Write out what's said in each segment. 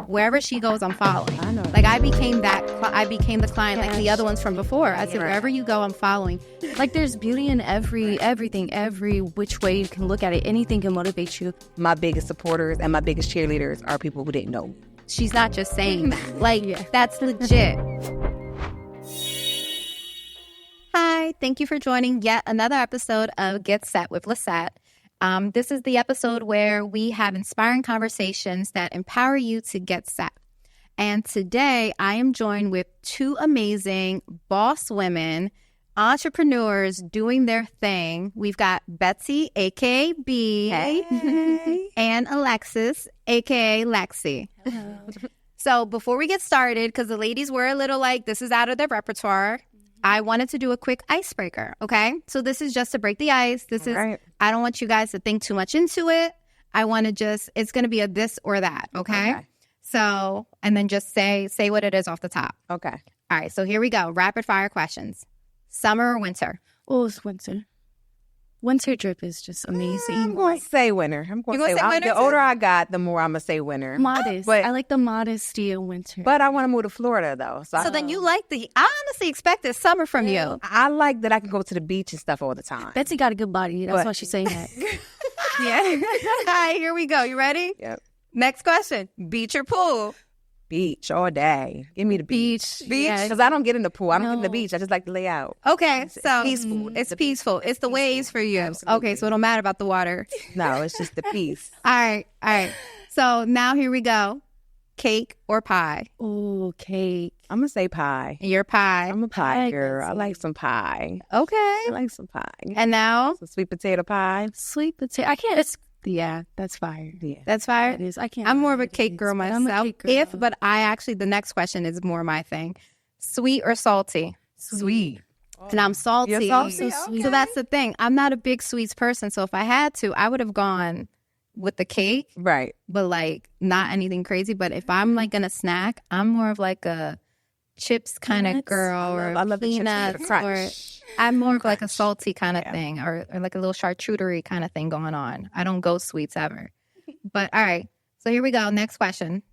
wherever she goes, I'm following. I know. Like I became the client, like the other ones from before. I said, wherever you go, I'm following. Like there's beauty in everything, every which way you can look at it. Anything can motivate you. My biggest supporters and my biggest cheerleaders are people who didn't know me. She's not just saying that. Like, that's legit. Hi, thank you for joining yet another episode of Get Set with Lissette. This is the episode where we have inspiring conversations that empower you to get set. And today I am joined with two amazing boss women, entrepreneurs doing their thing. We've got Betsy, aka B, Hey. and Alexis, aka Lexi. Hello. So before we get started, because the ladies were a little like, this is out of their repertoire, I wanted to do a quick icebreaker, okay? So this is just to break the ice. This is, right. I don't want you guys to think too much into it. I want to just, it's going to be a this or that, okay? So, and then just say what it is off the top. Okay. All right, so here we go. Rapid fire questions. Summer or winter? Oh, it's winter. Winter drip is just amazing. I'm going to say winter. You gonna say winter The too? older I got, the more I'm going to say winter. Modest. But- I like the modesty of winter. But I want to move to Florida, though. So then you like I honestly expected summer from you. I like that I can go to the beach and stuff all the time. Betsy got a good body. That's But- why she's saying that. Yeah. All right, here we go. You ready? Yep. Next question. Beach or pool? Beach all day. Give me the beach. Beach? Yeah. Because I don't get in the pool. I don't get in the No. beach. I just like to lay out. Okay, It's so peaceful. It's peaceful. It's the waves for you. Absolutely. Okay, so it don't matter about the water. No, it's just the peace. All right. So now here we go. Cake or pie? Oh, cake. I'm going to say pie. Your pie. I'm a pie Pie, girl. I Betsy. like some pie. Okay. I like some pie. And now Some sweet potato pie. Sweet potato. I can't. Yeah, that's fire. Yeah. that's fire. It is. I can't. I'm more of a it cake is, girl but I'm a myself. cake girl. But I actually, the next question is more my thing. Sweet or salty? Sweet. And I'm salty. You're salty? So Okay. that's the thing. I'm not a big sweets person. So if I had to, I would have gone with the cake, Right. but like not anything crazy. But if I'm like gonna snack, I'm more of like a chips kind of Peanuts? girl, or I love the chips with peanuts, the or crunch. I'm more of like a salty kind of Yeah. thing, or like a little charcuterie kind of thing going on. I don't go sweets ever. But all right, so here we go. Next question: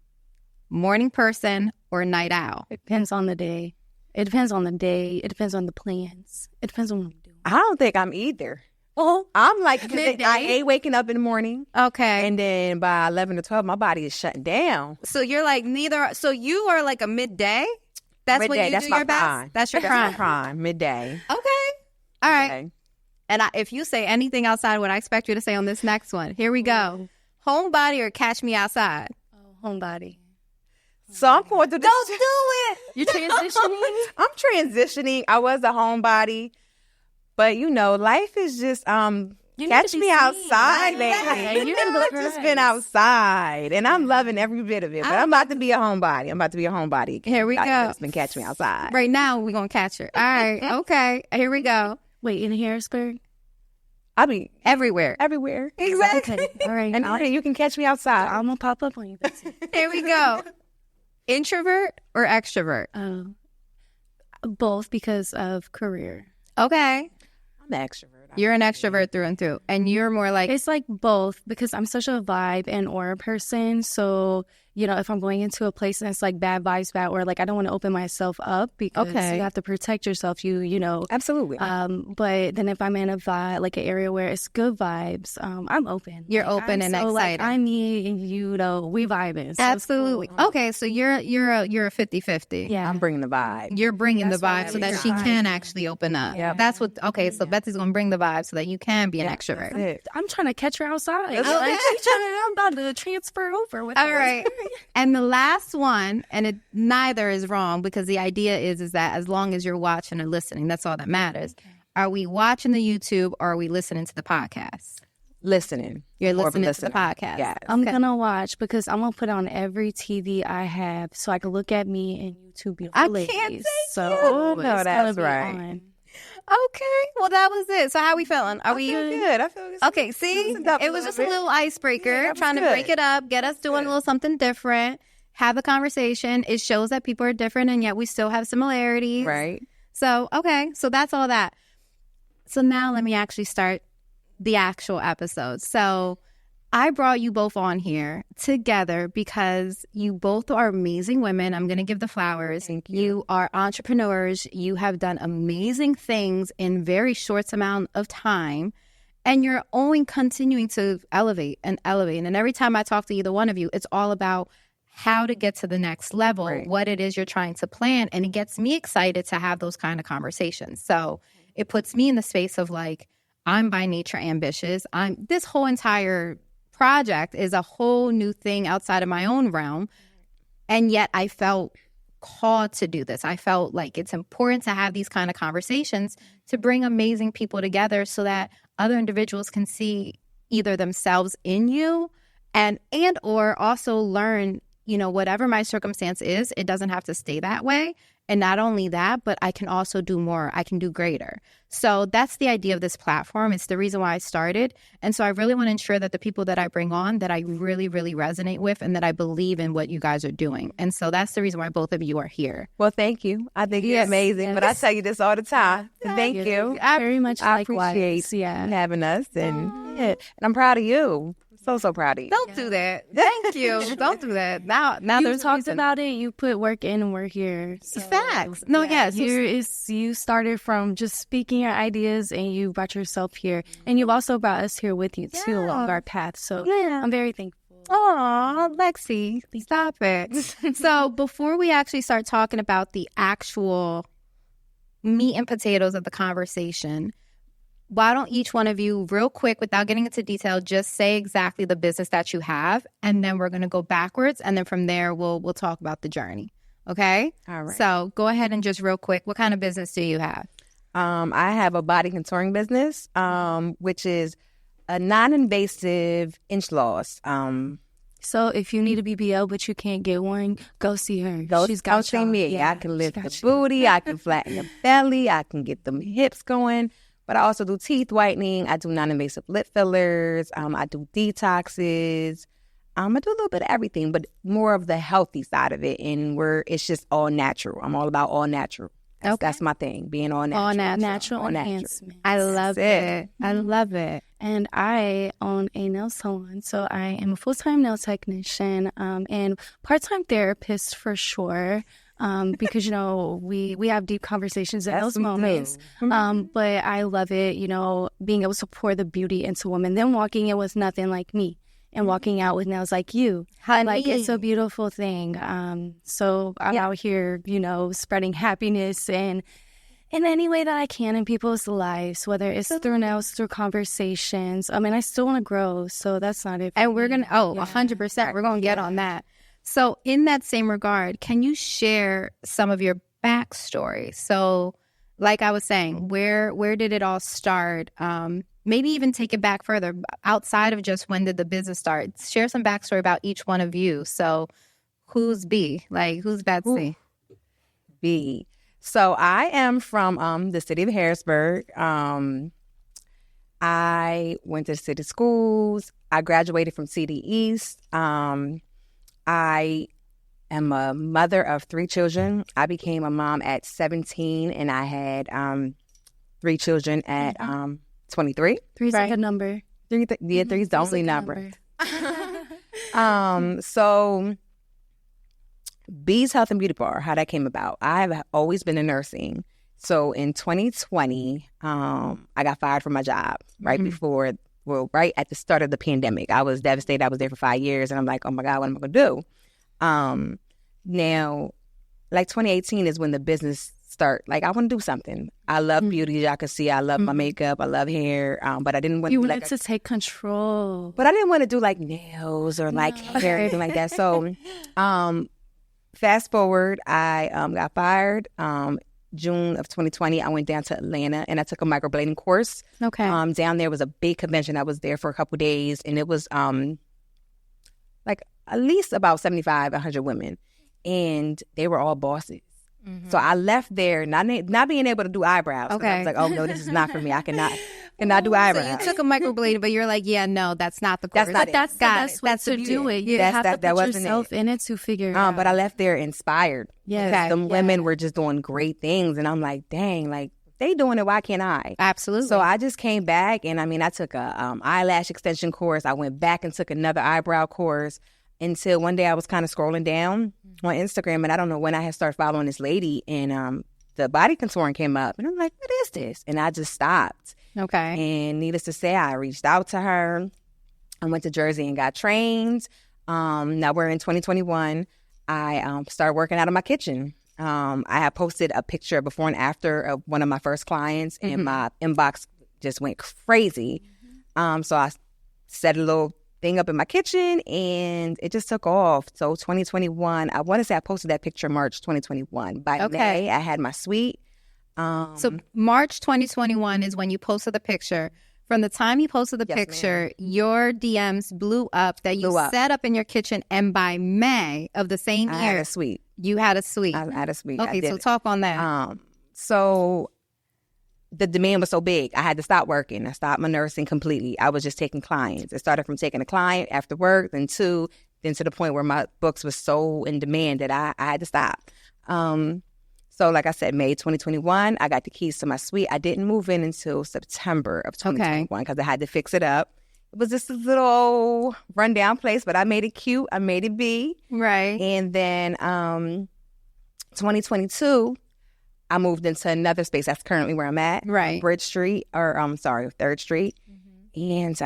morning person or night owl? It depends on the day. It depends on the day. It depends on the plans. It depends on what I'm doing. I don't think I'm either. Oh, I'm like, Midday? I ain't waking up in the morning. okay. And then by 11 or 12, my body is shutting down. So you're like neither. So you are like a midday. That's when Midday, you that's do my your best. prime. That's your That's my prime. prime, midday. Okay. All right. Okay. And if you say anything outside what I expect you to say on this next one, here we go. Homebody or catch me outside? Oh, homebody. So I'm going to do it. You're transitioning. I'm transitioning. I was a homebody, but you know, life is just You need catch to be me seen. outside, Right. man. You I've need to just go been first. outside, and I'm loving every bit of it. But I'm about to be a homebody. Here we go. It's been catch me outside. Right now, we're going to catch her. All right. Okay. Here we go. Wait, in Harrisburg? I'll be Everywhere. everywhere. Exactly. Okay. All right. And you can catch me outside. I'm going to pop up on you, Betsy. Here we go. Introvert or extrovert? Both because of career. Okay. I'm an extrovert. You're an extrovert through and through. And you're more like, It's like both because I'm such a vibe and aura person. So, you know, if I'm going into a place and it's like bad vibes, bad aura, like I don't want to open myself up because Okay. you have to protect yourself. You know. Absolutely. But then if I'm in a vibe, like an area where it's good vibes, I'm open. You're Like, open I'm and so, excited. Like, I'm me and you know, we vibing. So it's absolutely. cool. Okay. So you're a 50-50. Yeah. I'm bringing the vibe. You're bringing That's the why vibe I so that like she the vibe. can actually open up. Yep. That's what, okay, so Betsy's going to bring the vibe so that you can be an Yeah, extrovert. that's it. I'm trying to catch her outside. Okay. I'm about to transfer over with All her. right. And the last one, and neither is wrong because the idea is that as long as you're watching or listening, that's all that matters. Are we watching the YouTube or are we listening to the podcast? Listening. You're More of a listening to the listener. podcast. Yes. I'm Okay. gonna watch because I'm gonna put on every TV I have so I can look at me and you two beautiful I ladies. can't thank So you. Oh, it's no, gonna that's be right. on. Okay. Well, that was it. So how we feeling? Are I we feel good. I feel good. Okay, see? Loosened up It was just a bit. little icebreaker, Yeah, that was trying to good. break it up, get us doing a little something different, have a conversation. It shows that people are different and yet we still have similarities. Right. So, okay. So that's all that. So now let me actually start the actual episode. So I brought you both on here together because you both are amazing women. I'm going to give the flowers. Thank you. You are entrepreneurs. You have done amazing things in very short amount of time. And you're only continuing to elevate and elevate. And every time I talk to either one of you, it's all about how to get to the next level, Right. what it is you're trying to plan. And it gets me excited to have those kind of conversations. So it puts me in the space of like, I'm by nature ambitious. This whole entire project is a whole new thing outside of my own realm. And yet I felt called to do this. I felt like it's important to have these kind of conversations to bring amazing people together so that other individuals can see either themselves in you and or also learn, whatever my circumstance is, it doesn't have to stay that way. And not only that, but I can also do more. I can do greater. So that's the idea of this platform. It's the reason why I started. And so I really want to ensure that the people that I bring on that I really, really resonate with and that I believe in what you guys are doing. And so that's the reason why both of you are here. Well, thank you. I think you're amazing. Yes. But I tell you this all the time. Thank you. Very much I likewise. appreciate Yeah. having us. And I'm proud of you. So proud of you. Don't do that. Thank you. Don't do that. Now You there's talked reason. about it. You put work in, and we're here. So, Facts. No, yes. You started from just speaking your ideas, and you brought yourself here, and you've also brought us here with you too along our path. So Yeah. I'm very thankful. Oh, Lexi, stop it. So before we actually start talking about the actual meat and potatoes of the conversation, why don't each one of you, real quick, without getting into detail, just say exactly the business that you have, and then we're going to go backwards, and then from there we'll talk about the journey. Okay? All right. So go ahead and just real quick, what kind of business do you have? I have a body contouring business, which is a non-invasive inch loss. So if you need a BBL but you can't get one, go see her. She's Go got see y'all. me. Yeah, I can she lift got the you. booty. I can flatten the belly. I can get them hips going. But I also do teeth whitening. I do non-invasive lip fillers. I do detoxes. I do a little bit of everything, but more of the healthy side of it. And where it's just all natural. I'm all about all natural. That's my thing, being all natural. All natural. Natural All natural. enhancement. I love That's it. I love it. And I own a nail salon. So I am a full-time nail technician and part-time therapist for sure. Because, we have deep conversations in those moments. But I love it, being able to pour the beauty into women, then walking in with nothing like me and walking out with nails like you. Honey. Like, it's a beautiful thing. So I'm out here, spreading happiness and in any way that I can in people's lives, whether it's through nails, through conversations. I mean, I still want to grow, so that's not it. And we're going to, 100%, we're going to get on that. So in that same regard, can you share some of your backstory? So like I was saying, where did it all start? Maybe even take it back further outside of just when did the business start? Share some backstory about each one of you. So who's B? Like, who's Betsy? B. So I am from the city of Harrisburg. I went to city schools. I graduated from CD East. I am a mother of 3 children. I became a mom at 17, and I had 3 children at 23. Three's a good number. Three's the only number. So B's Health and Beauty Bar, how that came about. I have always been in nursing. So in 2020, I got fired from my job right at the start of the pandemic. I was devastated. I was there for 5 years, and I'm like, oh my God, what am I going to do? Now, like 2018 is when the business start. Like, I want to do something. I love beauty. Y'all can see I love my makeup. I love hair. But I didn't want You to wanted to take control. But I didn't want to do like nails or like hair or anything like that. So fast forward, I got fired. June of 2020, I went down to Atlanta and I took a microblading course. Okay. Down there was a big convention. I was there for a couple of days, and it was like at least about 75, 100 women, and they were all bosses. So I left there not being able to do eyebrows. Okay. I was like, oh no, this is not for me. I cannot do eyebrows. So you took a microblade, but you're like, yeah, no, that's not the course. That's not it. That's the best way to do it. You have to put wasn't yourself it. in it to figure it out. But I left there inspired. Yes. Because the women were just doing great things, and I'm like, dang, like they doing it, why can't I? Absolutely. So I just came back, and I took a eyelash extension course. I went back and took another eyebrow course until one day I was kind of scrolling down on Instagram, and I don't know when I had started following this lady, and the body contouring came up, and I'm like, what is this? And I just stopped. Okay. And needless to say, I reached out to her. I went to Jersey and got trained. Now we're in 2021. I started working out of my kitchen. I had posted a picture before and after of one of my first clients, and my inbox just went crazy. So I set a little thing up in my kitchen, and it just took off. So 2021, I want to say I posted that picture March 2021. By May, I had my suite. So March 2021 is when you posted the picture. From the time you posted the picture, your DMs blew up that you set up in your kitchen, and by May of the same year, I had a suite. You had a suite. I had a suite. Okay, so talk on that. So the demand was so big, I had to stop working. I stopped my nursing completely. I was just taking clients. It started from taking a client after work, then to the point where my books was so in demand that I had to stop. So like I said, May 2021, I got the keys to my suite. I didn't move in until September of 2021 because I had to fix it up. It was just a little rundown place, but I made it cute. I made it be. Right. And then 2022, I moved into another space. That's currently where I'm at. Right. Bridge Street, or 3rd Street. And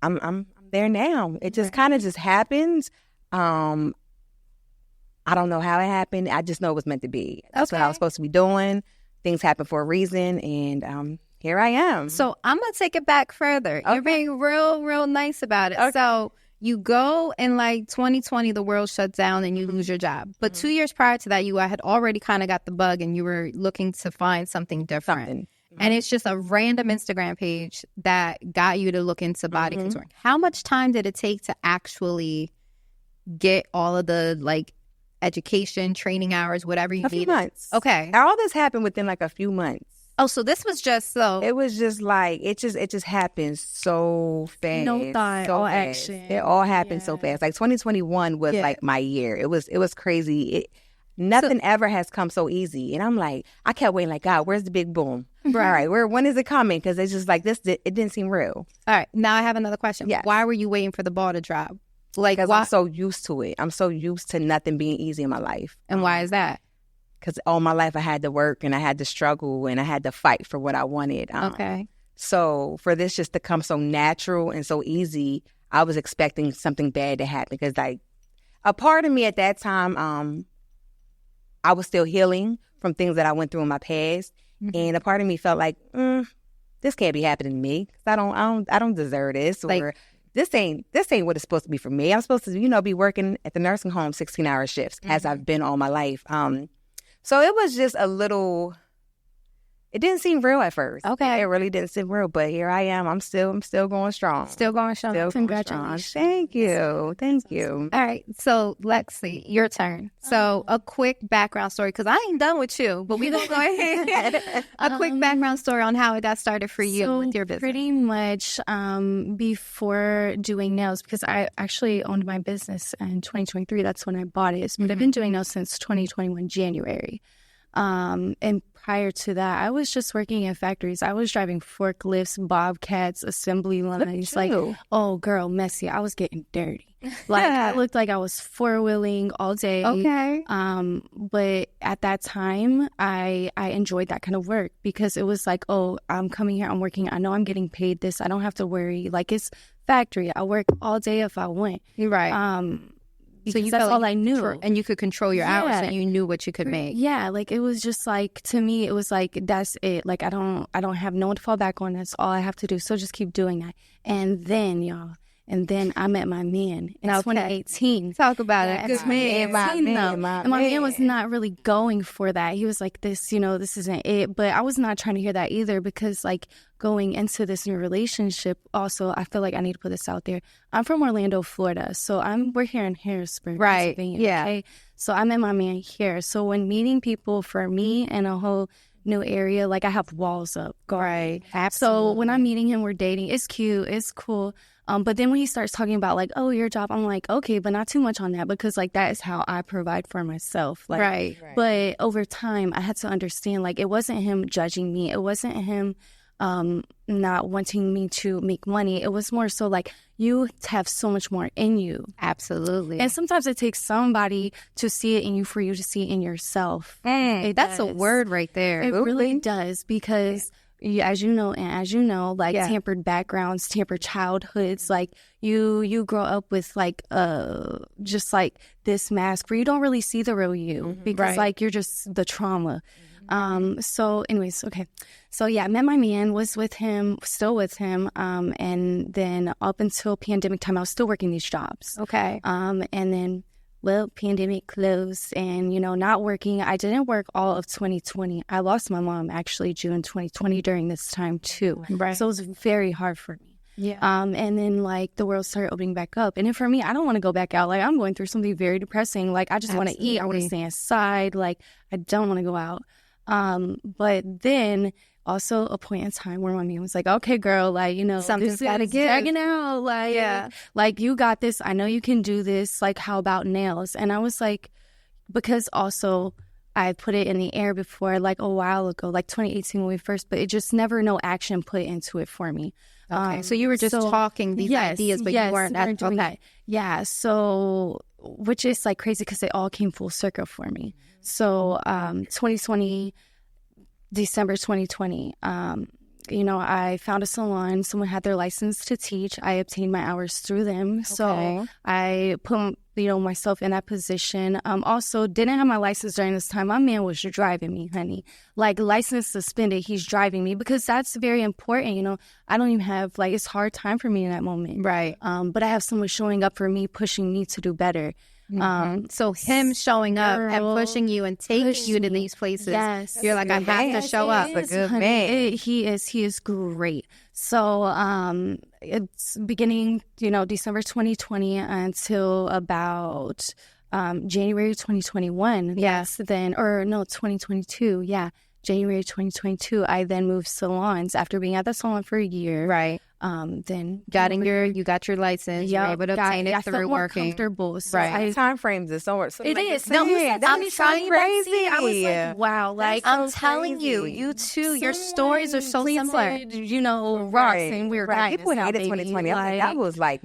I'm there now. It just kind of just happened. I don't know how it happened. I just know it was meant to be. That's what I was supposed to be doing. Things happen for a reason, and here I am. So I'm going to take it back further. You're being real nice about it. So you go in like 2020, the world shuts down and you lose your job. But 2 years prior to that, you had already kind of got the bug and you were looking to find something different. And it's just a random Instagram page that got you to look into body contouring. How much time did it take to actually get all of the like education, training hours, whatever you needed? A few months. Okay. All this happened within like a few months. Oh, so this was just so. It was just like it just happened so fast. No thought, all fast. action. It all happened so fast. Like 2021 was like my year. It was crazy. Nothing ever has come so easy. And I'm like, I kept waiting. Like, God, where's the big boom? Right. When is it coming? Because it's just like this. It didn't seem real. All right. Now I have another question. Yes. Why were you waiting for the ball to drop? Like, because I'm so used to it. I'm so used to nothing being easy in my life. And why is that? Because all my life I had to work and I had to struggle and I had to fight for what I wanted. So for this just to come so natural and so easy, I was expecting something bad to happen. Because like a part of me at that time, I was still healing from things that I went through in my past, and a part of me felt like this can't be happening to me. I don't deserve this. Like, or this ain't what it's supposed to be for me. I'm supposed to, be working at the nursing home 16-hour shifts as I've been all my life. So it was just a little. It didn't seem real at first. Okay, it really didn't seem real. But here I am. I'm still going strong. Still going strong. Congratulations. Thank you. All right. So Lexi, your turn. So a quick background story, because I ain't done with you, but we gonna go ahead. A quick background story on how it got started for you with your business. Pretty much before doing nails, because I actually owned my business in 2023. That's when I bought it. But I've been doing nails since 2021 January. And prior to that, I was just working in factories. I was driving forklifts, bobcats, assembly lines. Like, oh, girl, messy. I was getting dirty. Like, I looked like I was four-wheeling all day. Okay. But at that time, I enjoyed that kind of work because it was like, oh, I'm coming here, I'm working. I know I'm getting paid this. I don't have to worry. Like, it's factory. I work all day if I want. You're right. So that's all I knew. And you could control your hours and you knew what you could make. Yeah, like it was just like, to me, it was like, that's it. Like I don't have no one to fall back on. That's all I have to do. So just keep doing that. And then, y'all, I met my man in 2018. Talk about it. Good man. And my man was not really going for that. He was like, this isn't it. But I was not trying to hear that either because like going into this new relationship, also, I feel like I need to put this out there. I'm from Orlando, Florida. So we're here in Harrisburg, Pennsylvania. Yeah. Okay? So I met my man here. So when meeting people for me in a whole new area, like I have walls up. Right. Absolutely. So when I'm meeting him, we're dating. It's cute. It's cool. But then when he starts talking about like, oh, your job, I'm like, okay, but not too much on that, because like that is how I provide for myself. Like, Right. But over time, I had to understand, like, it wasn't him judging me. It wasn't him not wanting me to make money. It was more so like, you have so much more in you. Absolutely. And sometimes it takes somebody to see it in you for you to see it in yourself. That's a word right there. It really does, because as you know, like tampered backgrounds, tampered childhoods, like you grow up with like just like this mask where you don't really see the real you, because like you're just the trauma. So anyways, okay. So yeah, met my man, was with him, still with him. And then up until pandemic time, I was still working these jobs. Okay. And then, well, pandemic closed and, not working. I didn't work all of 2020. I lost my mom actually June 2020 during this time too. Right. So it was very hard for me. Yeah. And then like the world started opening back up. And then for me, I don't want to go back out. Like I'm going through something very depressing. Like I just want to eat. I want to stay inside. Like I don't want to go out. But then also a point in time where my man was like, okay, girl, like, something's got to give. Dragging out. Like, like you got this. I know you can do this. Like, how about nails? And I was like, because also I put it in the air before, like a while ago, like 2018 when we first, but it just never no action put into it for me. Okay. So you were just talking these ideas, but you weren't doing that. Yeah. So, which is like crazy because it all came full circle for me. So, 2020, December 2020, I found a salon. Someone had their license to teach. I obtained my hours through them. Okay. So I put, myself in that position. Also, didn't have my license during this time. My man was driving me, honey. Like, license suspended, he's driving me, because that's very important. I don't even have, like, it's hard time for me in that moment. Right. But I have someone showing up for me, pushing me to do better. So him showing up and pushing you and taking you to these places, you're like, I have to show up. A good man. He is great. So it's beginning, December 2020 until about January 2021. Yes. 2022. Yeah. January 2022, I then moved salons after being at the salon for a year. Right. Then you got your license. You're able to obtain it through working. Comfortable. So right. Time frames is so it is. No, I'm so crazy. I was like, wow. Like I'm telling you too. Your stories are so similar. Rocks and weird. Right. People hated 2020. That was like.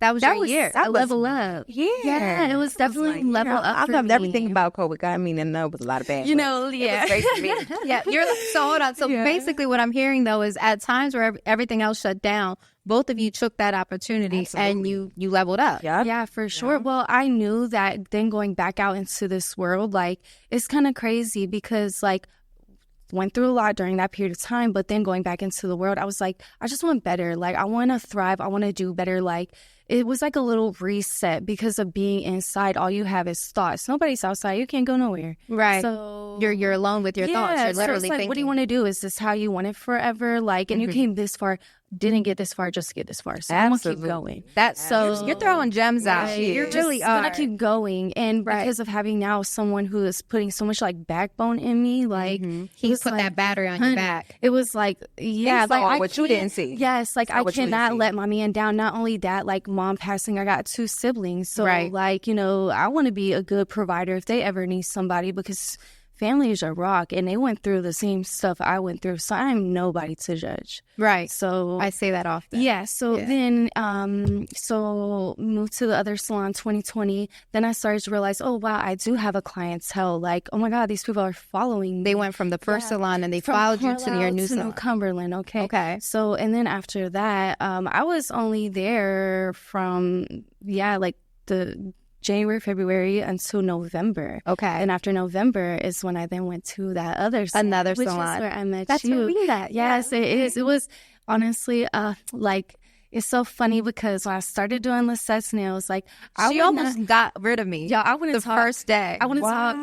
That was your year. That level up. Yeah, it was definitely level up. I loved everything about COVID. I mean, and it was a lot of bad. Yeah. It was great for me. Yeah, so hold on. So basically, what I'm hearing though is at times where everything else shut down, both of you took that opportunity and you leveled up. Yeah, for sure. Yeah. Well, I knew that then going back out into this world, like it's kind of crazy because like. Went through a lot during that period of time, but then going back into the world, I was like, I just want better. Like, I want to thrive. I want to do better. Like, it was like a little reset because of being inside. All you have is thoughts. Nobody's outside. You can't go nowhere. Right. So you're alone with your thoughts. You're literally it's like, thinking. What do you want to do? Is this how you want it forever? Like, and you came this far, didn't get this far, just get this far. So I'm going to keep going. That's so you're throwing gems out. You really are. Going to keep going. And because of having now someone who is putting so much like backbone in me, like he put that battery on your back. It was like, like what you didn't see. Yes, like I cannot let my man down. Not only that, like mom passing, I got 2 siblings. So like, I want to be a good provider if they ever need somebody, because family is a rock and they went through the same stuff I went through. So I'm nobody to judge. Right. So I say that often. Yeah. So then, so moved to the other salon 2020. Then I started to realize, oh, wow, I do have a clientele. Like, oh my God, these people are following me. They went from the first salon and they followed you to your new salon. New Cumberland. Okay. So, and then after that, I was only there from, like the January, February until November. Okay. And after November is when I then went to that other salon. Another which salon. Is where I met That's you. where we met. Yes, it is. It was honestly like, it's so funny because when I started doing Lissette's nails, like she almost got rid of me. Yeah, I want to talk. First day. I want to talk.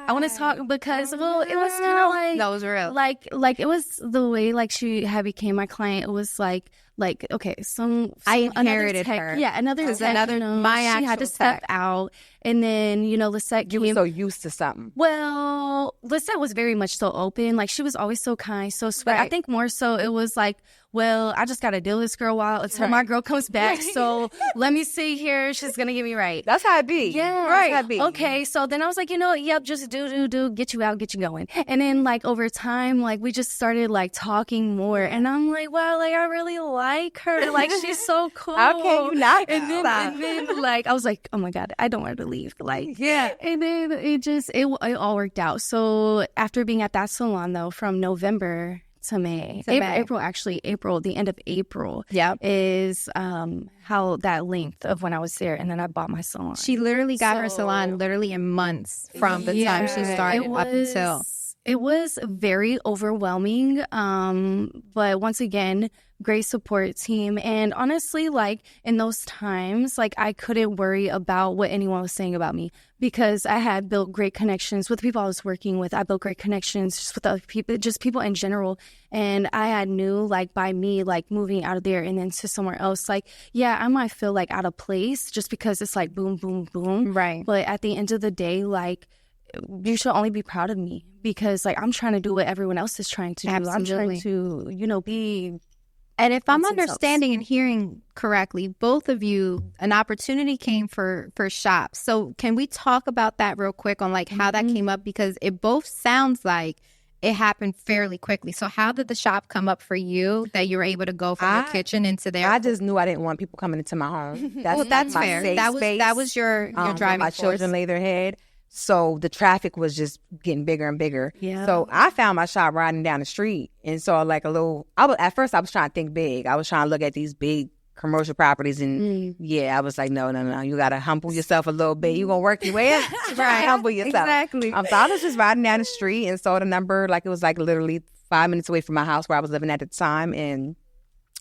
I want to talk because, well, it was kind of like... That was real. Like it was the way, like, she had became my client. It was like like, okay, I another inherited tech, her. yeah, another As tech, another she had actual to step tech. out, and then Lisette You came. were so used to something. Well, Lisette was very much so open. Like, she was always so kind, so sweet. I Right. think more so it was like, well, I just got to deal with this girl while until my girl comes back. So let me see here. She's going to get me right. That's how it be. Yeah. Right. That's how it be. Okay. So then I was like, yep, just do, get you out, get you going. And then like over time, like we just started like talking more. And I'm like, wow, like I really like her. Like she's so cool. How can you not? And then like I was like, oh my God, I don't want her to leave. Like, Yeah. And then it all worked out. So after being at that salon though, from November to May. April, the end of April is how that length of when I was there. And then I bought my salon. She literally got her salon literally in months from the time she started up until. It was very overwhelming. But once again, great support team. And honestly, like in those times, like I couldn't worry about what anyone was saying about me because I had built great connections with the people I was working with. I built great connections just with other people, just people in general. And I had knew like by me, like moving out of there and then to somewhere else, like, yeah, I might feel like out of place just because it's like boom, boom, boom. Right. But at the end of the day, like, you should only be proud of me because like I'm trying to do what everyone else is trying to do. Absolutely. I'm trying to, be. And if I'm understanding and hearing correctly, both of you, an opportunity came for shops. So can we talk about that real quick on like how that came up? Because it both sounds like it happened fairly quickly. So how did the shop come up for you that you were able to go from your kitchen into there? I just knew I didn't want people coming into my home. That's my fair. safe space. That was your driving my force. children lay their head. So the traffic was just getting bigger and bigger. Yeah. So I found my shop riding down the street and saw like at first I was trying to think big. I was trying to look at these big commercial properties and I was like, no. You got to humble yourself a little bit. You going to work your way up. Right. Humble yourself. Exactly. So I was just riding down the street and saw the number. Like it was like literally 5 minutes away from my house where I was living at the time. And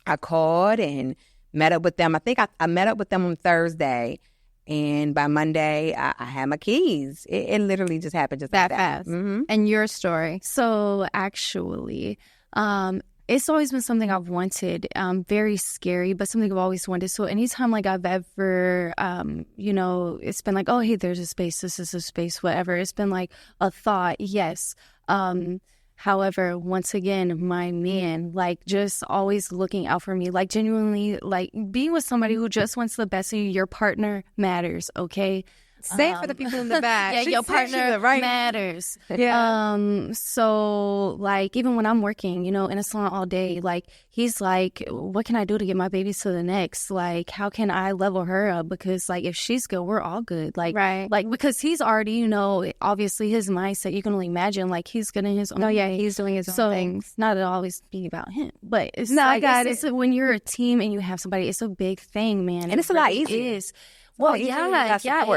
I called and met up with them. I think I met up with them on Thursday. And by Monday, I had my keys. It literally just happened just that like fast. Mm-hmm. And your story? So actually, it's always been something I've wanted. Very scary, but something I've always wanted. So anytime like I've ever, it's been like, oh, hey, there's a space. This is a space, whatever. It's been like a thought. Yes. However, once again, my man, like just always looking out for me, like genuinely, like being with somebody who just wants the best of you, your partner matters, okay? Say it for the people in the back. Yeah, your partner matters. Yeah. So like even when I'm working, in a salon all day, like he's like, what can I do to get my babies to the next? Like, how can I level her up? Because like if she's good, we're all good. Like, right. Like because he's already, obviously his mindset. You can only imagine like he's getting his own. Oh yeah, he's doing his own things. Not to always be about him, but it's it's when you're a team and you have somebody, it's a big thing, man. And it's a lot easier. Well, it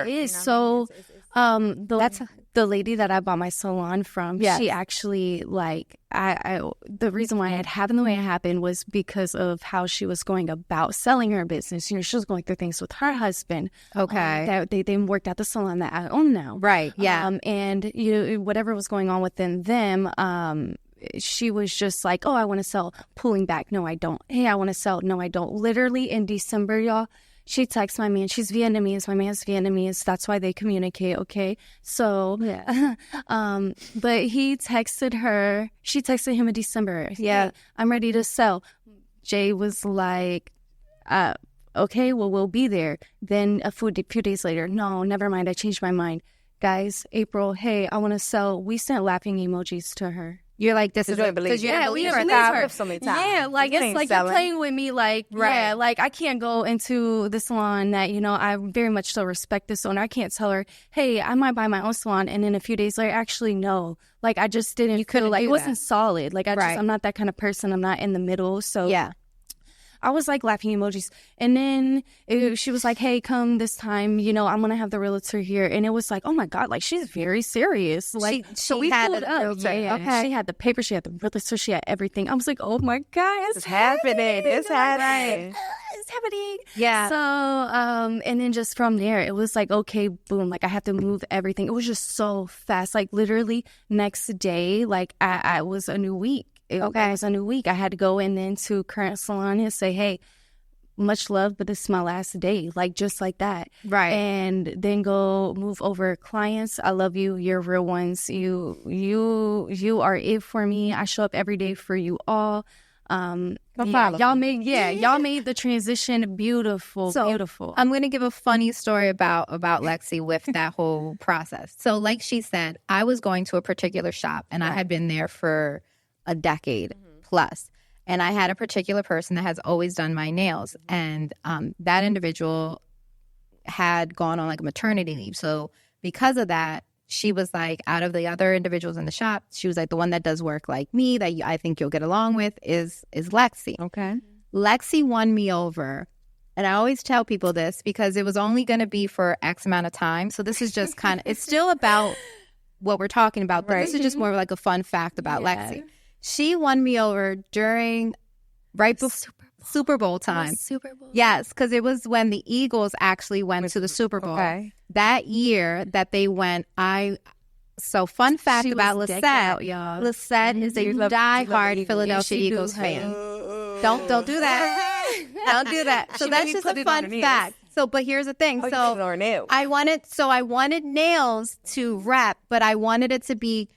is. So, the lady that I bought my salon from, she actually like the reason why it happened the way it happened was because of how she was going about selling her business. She was going through things with her husband. Okay, that they worked at the salon that I own now. Right. Yeah. And whatever was going on within them. She was just like, oh, I want to sell. Pulling back. No, I don't. Hey, I want to sell. No, I don't. Literally in December, y'all. She texts my man. She's Vietnamese. My man's Vietnamese. That's why they communicate, okay? So, but he texted her. She texted him in December. Yeah, hey, I'm ready to sell. Jay was like, okay, well, we'll be there. Then a few days later, no, never mind. I changed my mind. Guys, April, hey, I want to sell. We sent laughing emojis to her. You're like, this is because you we believe her so many times. Yeah, like it's like you're playing with me. Like, yeah, like I can't go into the salon that I very much so respect this owner. I can't tell her, hey, I might buy my own salon, and then a few days later, actually no. Like I just didn't. You couldn't like it wasn't solid. Like I'm not that kind of person. I'm not in the middle. So yeah. I was like laughing emojis. And then she was like, hey, come this time, I'm going to have the realtor here. And it was like, oh my God, like she's very serious. Like, so we had pulled up. Yeah. Okay. She had the paper, she had the realtor, she had everything. I was like, oh my God, it's happening. It's happening. It's happening. Yeah. So, and then just from there, it was like, okay, boom, like I have to move everything. It was just so fast. Like literally next day, like I was a new week. it was a new week. I had to go in then to current salon and say, hey, much love, but this is my last day, like just like that. Right. And then go move over clients. I love you. You're real ones. You are it for me. I show up every day for you all. Y'all made the transition beautiful. Beautiful. I'm going to give a funny story about Lexi with that whole process. So like she said, I was going to a particular shop and I had been there for a decade plus. And I had a particular person that has always done my nails. And that individual had gone on like a maternity leave. So because of that, she was like, out of the other individuals in the shop, she was like, the one that does work like me that I think you'll get along with is Lexi. Okay. Lexi won me over. And I always tell people this because it was only going to be for X amount of time. So this is just kind of, it's still about what we're talking about. But this is just more like a fun fact about Lexi. She won me over during before Super Bowl time. Super Bowl. Yes, because it was when the Eagles actually went to the Super Bowl. Okay. That year that they went, fun fact about Lissette. Lissette is a diehard Philadelphia Eagles fan. Don't do that. Don't do that. So that's just a fun fact. So, but here's the thing. I wanted nails to rep, but I wanted it to be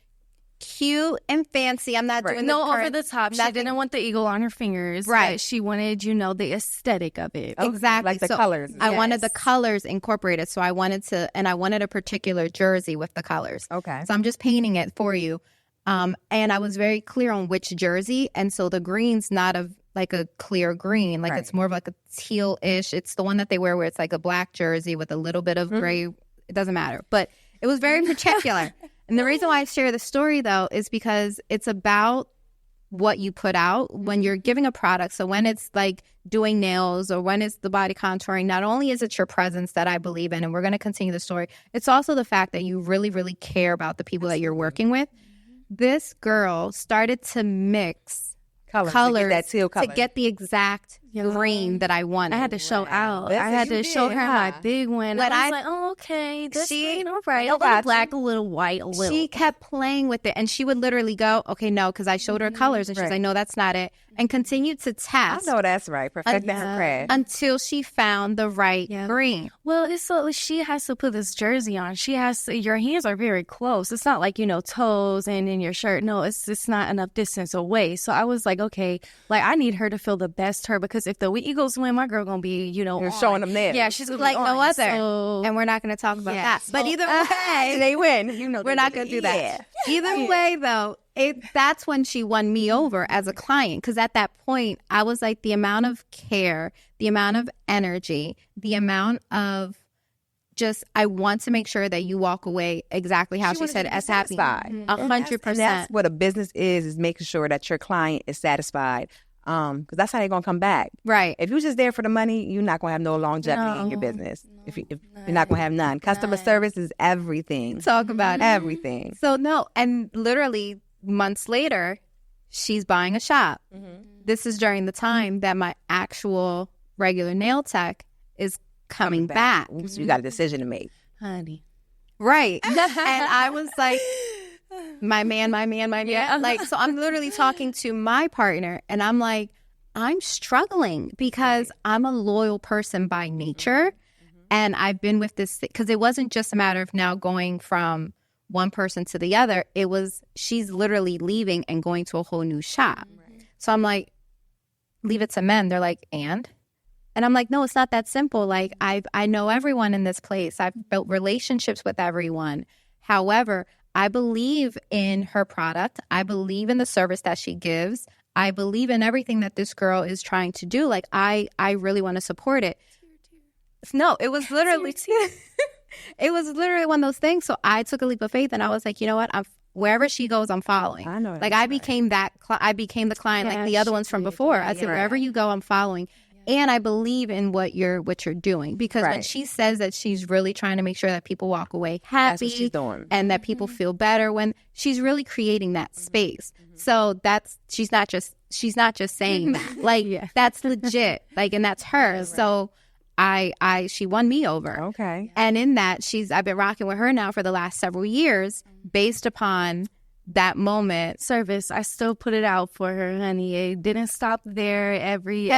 cute and fancy. I'm not doing over the top. She didn't want the eagle on her fingers. Right. She wanted, the aesthetic of it. Exactly. Like the colors. I wanted the colors incorporated. So I wanted a particular jersey with the colors. Okay. So I'm just painting it for you. And I was very clear on which jersey. And so the green's not like a clear green. Like it's more of like a teal-ish. It's the one that they wear where it's like a black jersey with a little bit of gray. It doesn't matter. But it was very particular. And the reason why I share the story, though, is because it's about what you put out when you're giving a product. So when it's like doing nails or when it's the body contouring, not only is it your presence that I believe in, and we're going to continue the story, it's also the fact that you really, really care about the people that you're working with. This girl started to mix colors to get the exact green that I wanted. I had to show out. I had to show her my big one. But I was like, oh, okay, this green, all right. A little black, a little white, a little. She kept playing with it, and she would literally go, okay, no, because I showed her colors, and she's like, no, that's not it, and continued to test. I know that's right. Perfecting her craft. Until she found the right green. Well, it's so she has to put this jersey on. She has to, your hands are very close. It's not like, toes and in your shirt. No, it's not enough distance away. So I was like, okay, like I need her to feel the best her, because if the Eagles win, my girl gonna be, you're showing them there. Yeah, she's gonna like be no other. So, and we're not gonna talk about that. But either way, they win. We're not gonna do that. Either way, though, that's when she won me over as a client, because at that point, I was like, the amount of care, the amount of energy, the amount of just, I want to make sure that you walk away exactly how she said, as happy. 100%. And that's what a business is making sure that your client is satisfied. Because that's how they're going to come back. Right. If you're just there for the money, you're not going to have no longevity in your business. If you're not going to have none. Customer service is everything. Talk about everything. So no, and literally months later, she's buying a shop. This is during the time that my actual regular nail tech is coming back. So you got a decision to make. Honey. Right. And I was like, my man. Yeah. Like, so I'm literally talking to my partner and I'm like, I'm struggling because I'm a loyal person by nature. And I've been with this, because it wasn't just a matter of now going from one person to the other. It was, she's literally leaving and going to a whole new shop. So I'm like, leave it to men. They're like, and I'm like, no, it's not that simple. Like, I know everyone in this place. I've built relationships with everyone. However, I believe in her product. I believe in the service that she gives. I believe in everything that this girl is trying to do. Like, I really want to support it. No, it was literally, it was literally one of those things. So I took a leap of faith and I was like, you know what? Wherever she goes, I'm following. I know. Like, I became I became the client, like the other ones from before. I said, wherever you go, I'm following. And I believe in what you're doing, because when she says that she's really trying to make sure that people walk away happy, that's what she's doing. And that people feel better, when she's really creating that space. So she's not just saying that. Like, that's legit. Like, and that's her. Right. So she won me over. Okay. And in that, I've been rocking with her now for the last several years, based upon that moment. Service, I still put it out for her, honey. It didn't stop there. Every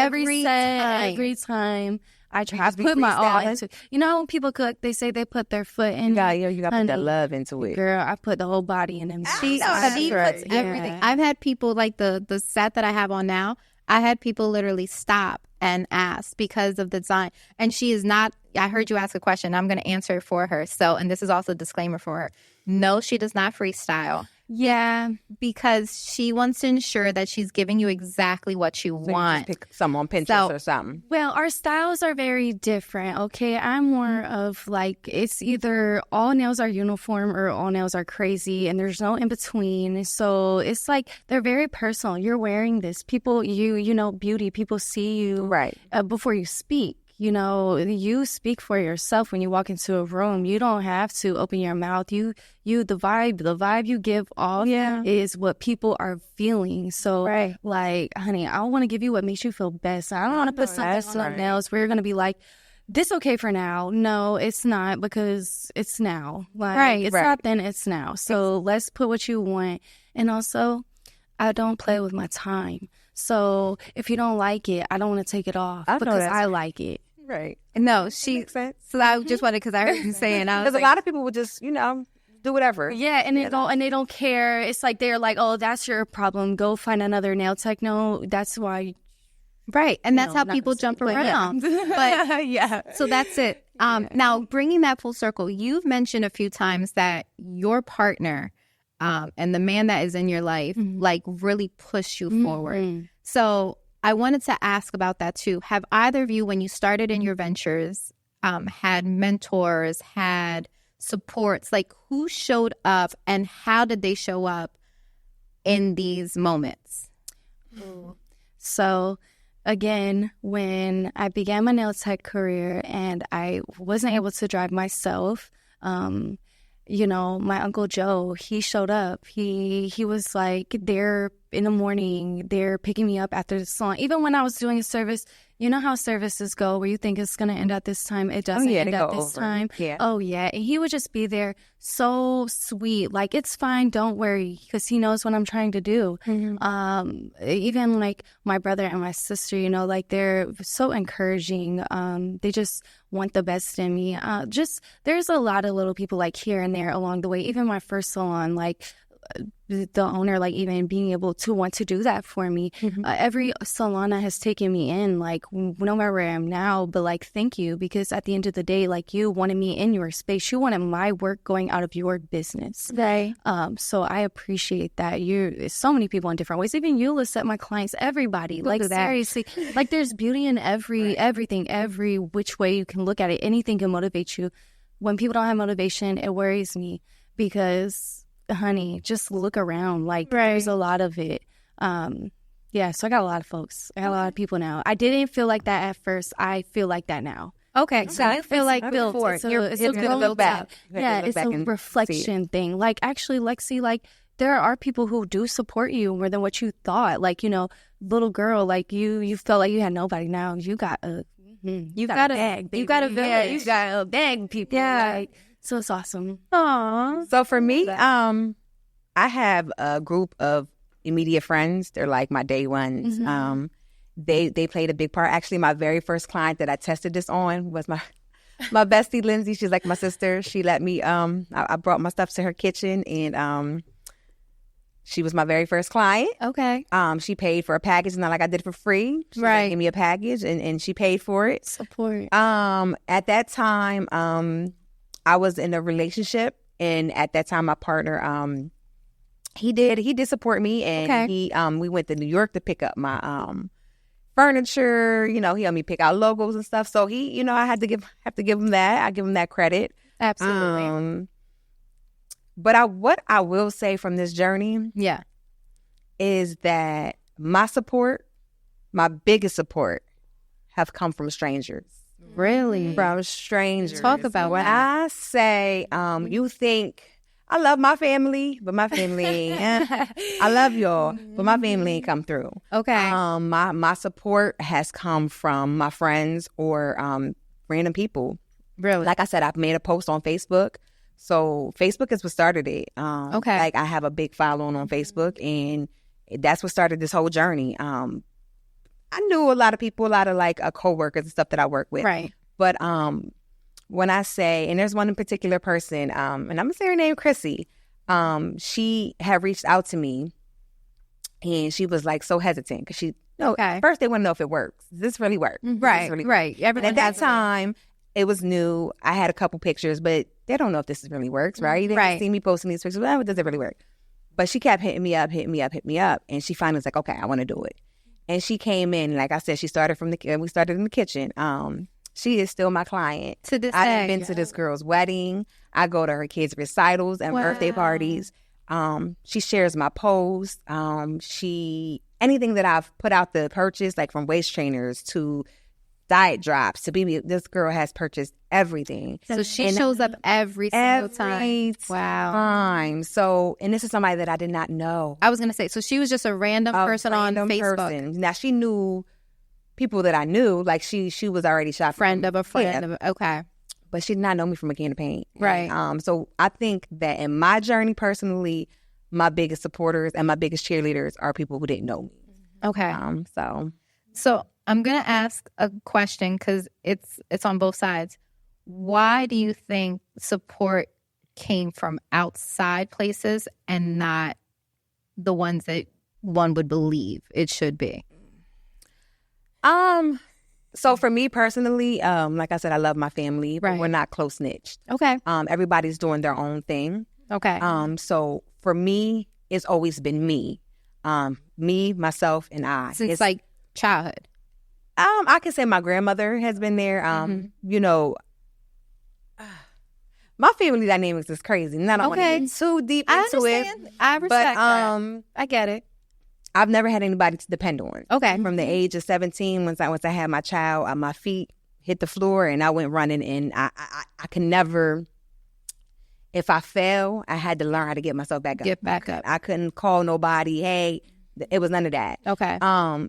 time. I try to put my all into it. You know, when people cook, they say they put their foot in. Yeah, you got to put that love into it. Girl, I put the whole body in them. She puts everything. I've had people, like the set that I have on now, I had people literally stop and ask because of the design. And she is not, I heard you ask a question. I'm going to answer it for her. So, and this is also a disclaimer for her. No, she does not freestyle. Yeah, because she wants to ensure that she's giving you exactly what you want. You just pick some on Pinterest or something. Well, our styles are very different, okay? I'm more of like, it's either all nails are uniform or all nails are crazy, and there's no in between. So it's like they're very personal. You're wearing this. People, you know, beauty, people see you before you speak. You know, you speak for yourself when you walk into a room. You don't have to open your mouth. The vibe you give off is what people are feeling. So, like, honey, I want to give you what makes you feel best. I don't want to put something on nails where you're going to be like, this okay for now. No, it's not, because it's now. Like, it's not then, it's now. So let's put what you want. And also, I don't play with my time. So if you don't like it, I don't want to take it off because I like it. Right. No, makes sense. So I just wanted, because I heard you saying, because a lot of people would just, you know, do whatever. Yeah, and they don't care. It's like they're like, oh, that's your problem. Go find another nail tech. No, that's why. Right, and that's how people jump around. But so that's it. Now, bringing that full circle, you've mentioned a few times that your partner and the man that is in your life, like, really push you forward. So I wanted to ask about that too. Have either of you, when you started in your ventures, had mentors, had supports? Like, who showed up and how did they show up in these moments? So again, when I began my nail tech career and I wasn't able to drive myself, you know, my Uncle Joe, he showed up. He was like there in the morning. They're picking me up after the salon. Even when I was doing a service, you know how services go where you think it's going to end at this time. It doesn't end at this time. Yeah. Oh, yeah. And he would just be there so sweet. Like, it's fine. Don't worry, because he knows what I'm trying to do. Even like my brother and my sister, you know, like, they're so encouraging. They just want the best in me. There's a lot of little people like here and there along the way. Even my first salon, like, the owner, like, even being able to want to do that for me. Every salon that has taken me in, like, no matter where I am now, but like, thank you, because at the end of the day, like, you wanted me in your space. You wanted my work going out of your business. Right. So I appreciate that. So many people in different ways. Even you, Lissette, my clients, everybody. Like, seriously, like, there's beauty in everything, every which way you can look at it. Anything can motivate you. When people don't have motivation, it worries me, because, honey, just look around. Like, there's a lot of it. So I got a lot of folks. I got a lot of people now. I didn't feel like that at first. I feel like that now. Okay, so I feel like before it's a look back. It's a reflection thing. Like, actually, Lexi, like, there are people who do support you more than what you thought. Like, you know, little girl, like, you felt like you had nobody. Now you got a bag. You got a bag. You got a bag, people. Yeah. Like, so it's awesome. Aww. So for me, I have a group of immediate friends. They're like my day ones. They played a big part. Actually, my very first client that I tested this on was my bestie, Lindsay. She's like my sister. She let me, I brought my stuff to her kitchen, and she was my very first client. Okay. She paid for a package, not like I did it for free. She gave me a package, and she paid for it. Support. At that time, I was in a relationship, and at that time, my partner, he did support me, and we went to New York to pick up my furniture. You know, he helped me pick out logos and stuff. So he, you know, I have to give him that. I give him that credit. Absolutely. But what I will say from this journey, is that my biggest support, have come from strangers. Really? From strangers. Talk about when I say, you think I love my family, but my family, I love y'all, but my family ain't come through. Okay. My support has come from my friends or random people. Really? Like I said, I've made a post on Facebook. So Facebook is what started it. Okay. Like I have a big following on Facebook, and that's what started this whole journey. I knew a lot of people, a lot of like coworkers and stuff that I work with. Right. But when I say, and there's one in particular person, and I'm gonna say her name, Chrissy. She had reached out to me, and she was like so hesitant because she, first they want to know if it works. Does this really work? Right. Right. And at that time, it was new. I had a couple pictures, but they don't know if this really works, right? They didn't see me posting these pictures. Well, does it really work? But she kept hitting me up. And she finally was like, okay, I want to do it. And she came in, like I said, we started in the kitchen. She is still my client. To this I've day. been to this girl's wedding. I go to her kids' recitals and birthday parties. She shares my posts. Anything that I've put out to purchase, like from waist trainers to diet drops to BB, this girl has purchased everything. So she shows up every single time. Wow. So, and this is somebody that I did not know. I was going to say, so she was just a random person on Facebook. Now, she knew people that I knew. Like, she was already shopping. Friend of a friend. Okay. But she did not know me from a can of paint. Right. And, so I think that in my journey personally, my biggest supporters and my biggest cheerleaders are people who didn't know me. Okay. So I'm going to ask a question because it's on both sides. Why do you think support came from outside places and not the ones that one would believe it should be? So for me personally, like I said, I love my family, but we're not close knit. Okay. Everybody's doing their own thing. Okay. So for me, it's always been me. Me, myself, and I. Since like childhood. I can say my grandmother has been there. You know, my family dynamics is crazy. And I don't want to get too deep into it. I respect that. I get it. I've never had anybody to depend on. Okay. From the age of 17, once I had my child, my feet hit the floor and I went running, and I can never. If I fell, I had to learn how to get myself back up. Get back up. I couldn't call nobody. Hey, it was none of that. Okay.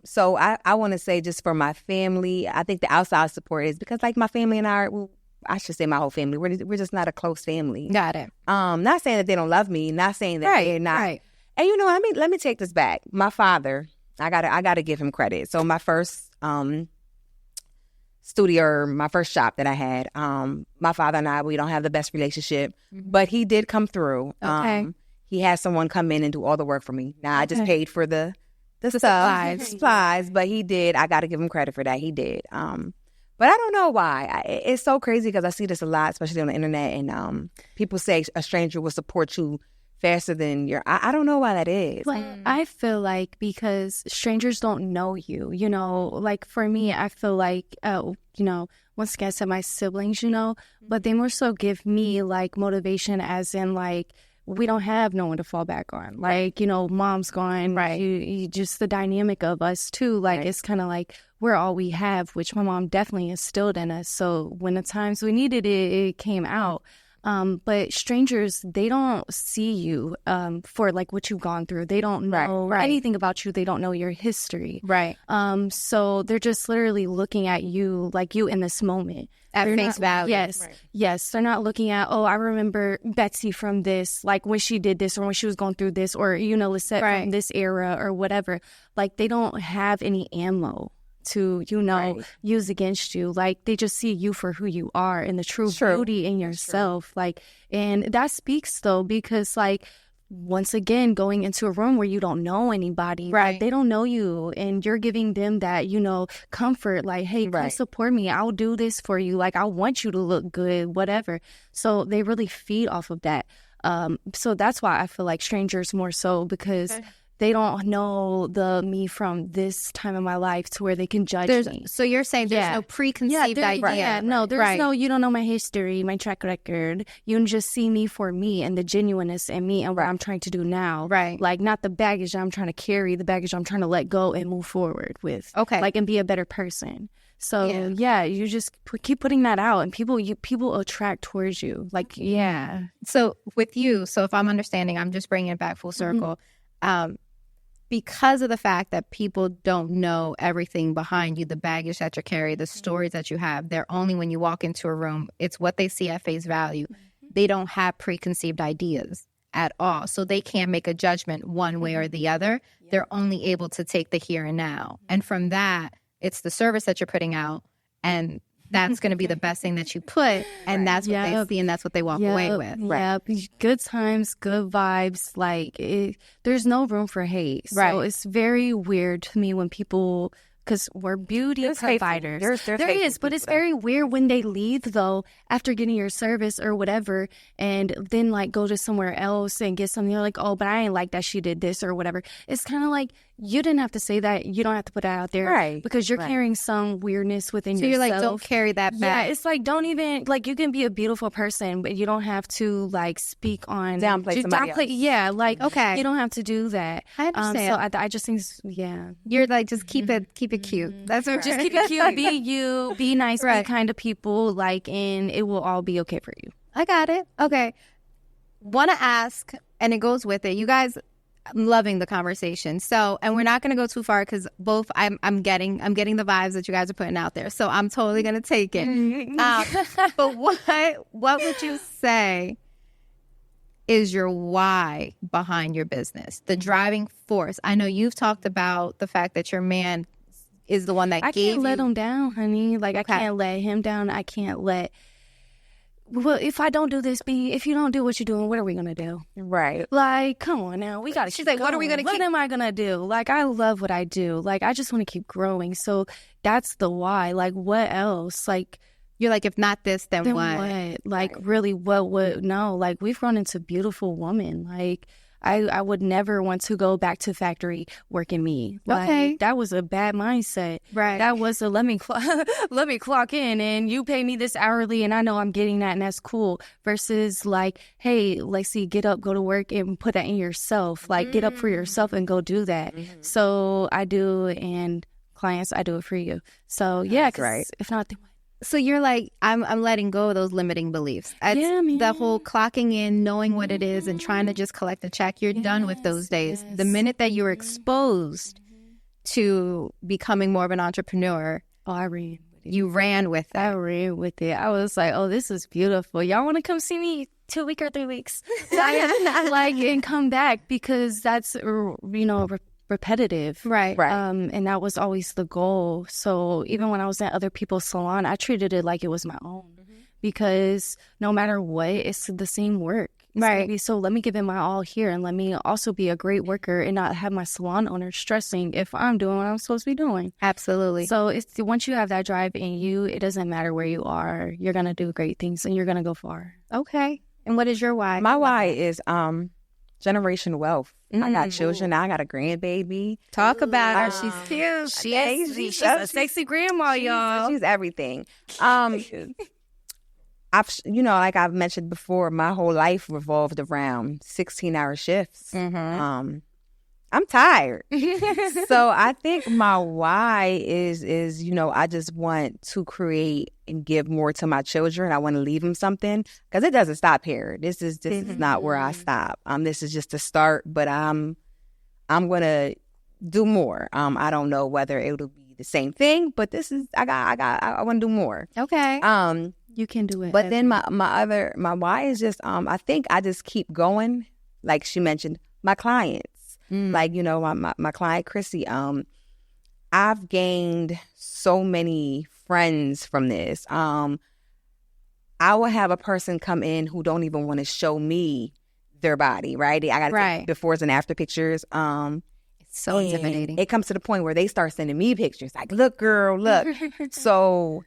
So I want to say, just for my family, I think the outside support is because, like, my family and I should say my whole family, we're just not a close family. Got it. Not saying that they don't love me. Not saying that they're not. Right. And you know, let me take this back. My father, I gotta give him credit. So my first studio, my first shop that I had, my father and I, we don't have the best relationship, but he did come through. Okay. He had someone come in and do all the work for me. Now I just paid for the supplies, but he did. I got to give him credit for that. He did. But I don't know why. It's so crazy because I see this a lot, especially on the internet, and people say a stranger will support you faster than I don't know why that is. Well, I feel like because strangers don't know you, you know, like for me, I feel like, you know, once again, I said my siblings, you know, but they more so give me like motivation as in like, we don't have no one to fall back on. Like, you know, mom's gone. Right. You just the dynamic of us too. Like, it's kind of like we're all we have, which my mom definitely instilled in us. So when the times we needed it, it came out. But strangers, they don't see you for like what you've gone through. They don't know anything about you. They don't know your history. Right. So they're just literally looking at you like you in this moment. At face value. Yes. Right. Yes. They're not looking at, oh, I remember Betsy from this, like when she did this or when she was going through this, or, you know, Lissette from this era or whatever. Like they don't have any ammo to, you know, use against you. Like they just see you for who you are and the true beauty in yourself. Like, and that speaks though, because like, once again, going into a room where you don't know anybody, like, they don't know you, and you're giving them that, you know, comfort, like, hey, please support me. I'll do this for you. Like, I want you to look good, whatever. So they really feed off of that. So that's why I feel like strangers more so, because they don't know the me from this time in my life to where they can judge me. So you're saying there's no preconceived idea. Yeah, no, there's no, you don't know my history, my track record. You can just see me for me and the genuineness in me and what I'm trying to do now. Right. Like not the baggage I'm trying to carry, the baggage I'm trying to let go and move forward with. Okay. Like, and be a better person. So you just keep putting that out, and people attract towards you. Like, So with you, so if I'm understanding, I'm just bringing it back full circle. Because of the fact that people don't know everything behind you, the baggage that you carry, the stories that you have, they're only when you walk into a room, it's what they see at face value. they don't have preconceived ideas at all. So they can't make a judgment one way or the other. They're only able to take the here and now. And from that, it's the service that you're putting out, and that's going to be the best thing that you put, and that's what they see, and that's what they walk away with. Yeah, good times, good vibes. Like, there's no room for hate. So it's very weird to me when people, because we're beauty providers. There is, but it's very weird when they leave, though, after getting your service or whatever, and then, like, go to somewhere else and get something. You're like, oh, but I ain't like that she did this or whatever. It's kind of like, you didn't have to say that. You don't have to put it out there. Because you're carrying some weirdness within yourself. So you're like, don't carry that back. Yeah, it's like, don't even, like, you can be a beautiful person, but you don't have to, like, speak on. Downplay somebody else. Yeah, like, you don't have to do that. I understand. So I just think, You're like, just keep it cute. That's what Just keep it cute. Be you. Be nice. Be kind to people. Like, and it will all be okay for you. I got it. Okay. Want to ask, and it goes with it. You guys, I'm loving the conversation. So, and we're not going to go too far because both I'm getting the vibes that you guys are putting out there. So I'm totally going to take it. But what would you say is your why behind your business? The driving force. I know you've talked about the fact that your man is the one that I can't let him down, honey. Like, I can't let him down. I can't let. Well, if I don't do this, if you don't do what you're doing, what are we gonna do? Right. Like, come on now, we gotta. She's like, what are we gonna? What am I gonna do? Like, I love what I do. Like, I just want to keep growing. So that's the why. Like, what else? Like, you're like, if not this, then what? Like, really, what would? No, like, we've grown into beautiful women. Like, I would never want to go back to factory working me. Like, that was a bad mindset. Right. That was a let me clock in and you pay me this hourly and I know I'm getting that and that's cool. Versus like, hey, Lexi, get up, go to work and put that in yourself. Like, get up for yourself and go do that. So I do, and clients, I do it for you. So yeah, because if not, then what? So you're like, I'm letting go of those limiting beliefs. The whole clocking in, knowing what it is, and trying to just collect a check. You're done with those days. The minute that you were exposed to becoming more of an entrepreneur, I ran with it. You ran with it. I ran with it. I was like, oh, this is beautiful. Y'all want to come see me 2 weeks or 3 weeks? Like, and come back, because that's, repetitive. Right. And that was always the goal. So even when I was at other people's salon, I treated it like it was my own, because no matter what, it's the same work. Right. So let me give it my all here, and let me also be a great worker and not have my salon owner stressing if I'm doing what I'm supposed to be doing. Absolutely. So it's, once you have that drive in you, it doesn't matter where you are. You're going to do great things and you're going to go far. Okay. And what is your why? My why is generational wealth. I got children now. I got a grandbaby. Talk about her. She's cute. She's a sexy grandma, y'all. She's everything. Like I've mentioned before, my whole life revolved around 16-hour shifts. I'm tired. So I think my why is I just want to create and give more to my children. I want to leave them something, because it doesn't stop here. This is not where I stop. This is just a start, but I'm going to do more. I don't know whether it'll be the same thing, but I want to do more. Okay. You can do it. But then my why is just I think I just keep going. Like she mentioned, my clients. Like, my client Chrissy, I've gained so many friends from this. I will have a person come in who don't even want to show me their body, right? I got to take befores and after pictures. It's so intimidating. It comes to the point where they start sending me pictures like, look, girl, look. So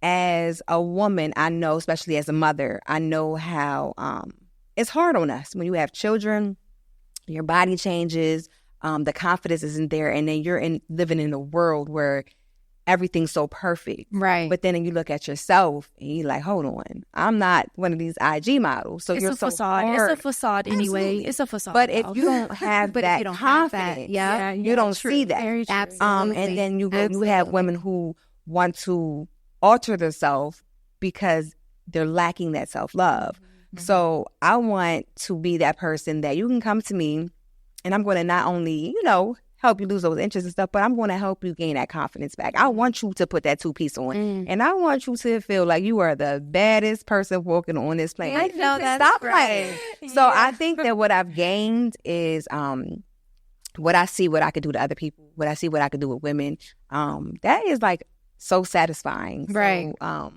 as a woman, I know, especially as a mother, I know how it's hard on us when you have children. Your body changes, the confidence isn't there, and then you're living in a world where everything's so perfect. Right. But then you look at yourself and you're like, hold on, I'm not one of these IG models. So it's you're a facade. Hard. It's a facade anyway. Absolutely. It's a facade. But if you don't have that confidence, you don't see that. Absolutely. And then you have women who want to alter themselves because they're lacking that self-love. So I want to be that person that you can come to me and I'm going to not only, help you lose those interests and stuff, but I'm going to help you gain that confidence back. I want you to put that two-piece on. And I want you to feel like you are the baddest person walking on this planet. I know that's Stop right. playing. So I think that what I've gained is what I see what I could do to other people, what I see what I could do with women. That is like so satisfying. Right. So,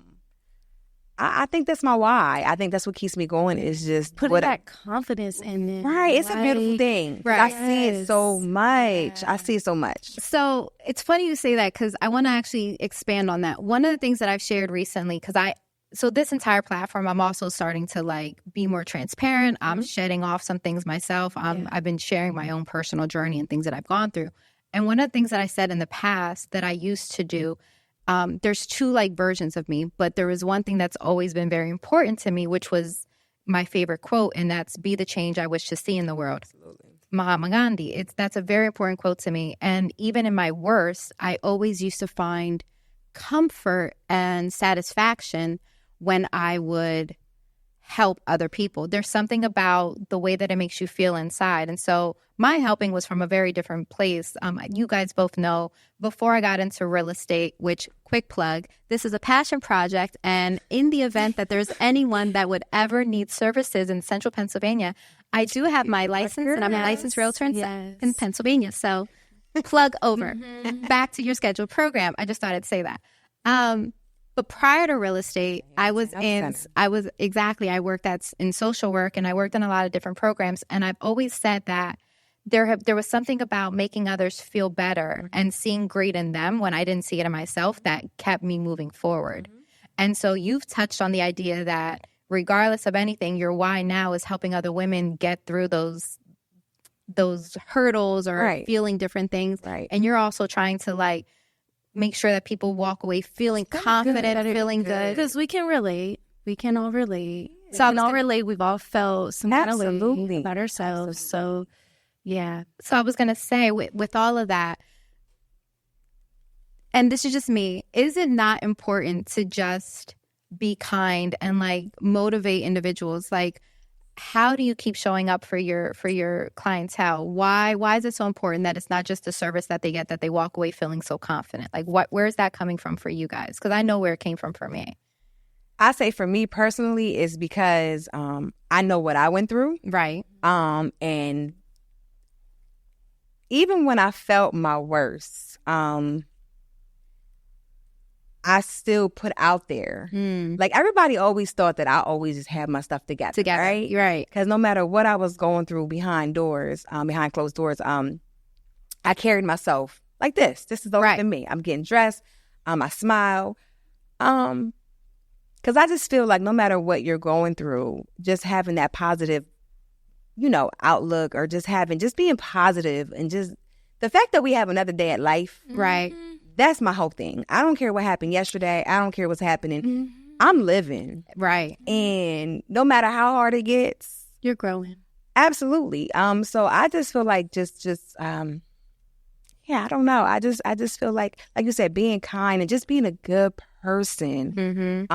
I think that's my why. I think that's what keeps me going is just putting that confidence in it. Right. It's a beautiful thing. Right. I see it so much. Yeah. I see it so much. So it's funny you say that because I want to actually expand on that. One of the things that I've shared recently, so this entire platform, I'm also starting to like be more transparent. I'm shedding off some things myself. I've been sharing my own personal journey and things that I've gone through. And one of the things that I said in the past that I used to do, there's two like versions of me, but there was one thing that's always been very important to me, which was my favorite quote, and that's "Be the change I wish to see in the world." Absolutely. Mahatma Gandhi. That's a very important quote to me. And even in my worst, I always used to find comfort and satisfaction when I would help other people. There's something about the way that it makes you feel inside. And so my helping was from a very different place. You guys both know, before I got into real estate, which, quick plug, this is a passion project. And in the event that there's anyone that would ever need services in central Pennsylvania, I do have my license, and I'm a licensed realtor in Pennsylvania. So plug over. Back to your scheduled program. I just thought I'd say that. But prior to real estate, I worked in social work, and I worked in a lot of different programs. And I've always said that there was something about making others feel better and seeing great in them when I didn't see it in myself that kept me moving forward. And so you've touched on the idea that regardless of anything, your why now is helping other women get through those hurdles or feeling different things. Right. And you're also trying to like make sure that people walk away feeling confident, feeling good. Because we can relate. We can all relate. So we can all relate. We've all felt some kind of way about ourselves. So, yeah. So I was going to say, with all of that, and this is just me, is it not important to just be kind and like motivate individuals? Like, how do you keep showing up for your clientele? Why is it so important that it's not just the service that they get, that they walk away feeling so confident? Like, where is that coming from for you guys? Because I know where it came from for me. I say for me personally is because I know what I went through. Right. And even when I felt my worst, I still put out there. Like, everybody always thought that I always just had my stuff together. Right? Right. Because no matter what I was going through behind closed doors, I carried myself like this. This is always been me. I'm getting dressed. I smile. Because I just feel like no matter what you're going through, just having that positive, outlook, or just being positive, and just the fact that we have another day at life. Right. That's my whole thing. I don't care what happened yesterday. I don't care what's happening. I'm living. Right. And no matter how hard it gets, you're growing. Absolutely. So I just feel like I don't know. I just feel like you said, being kind and just being a good person.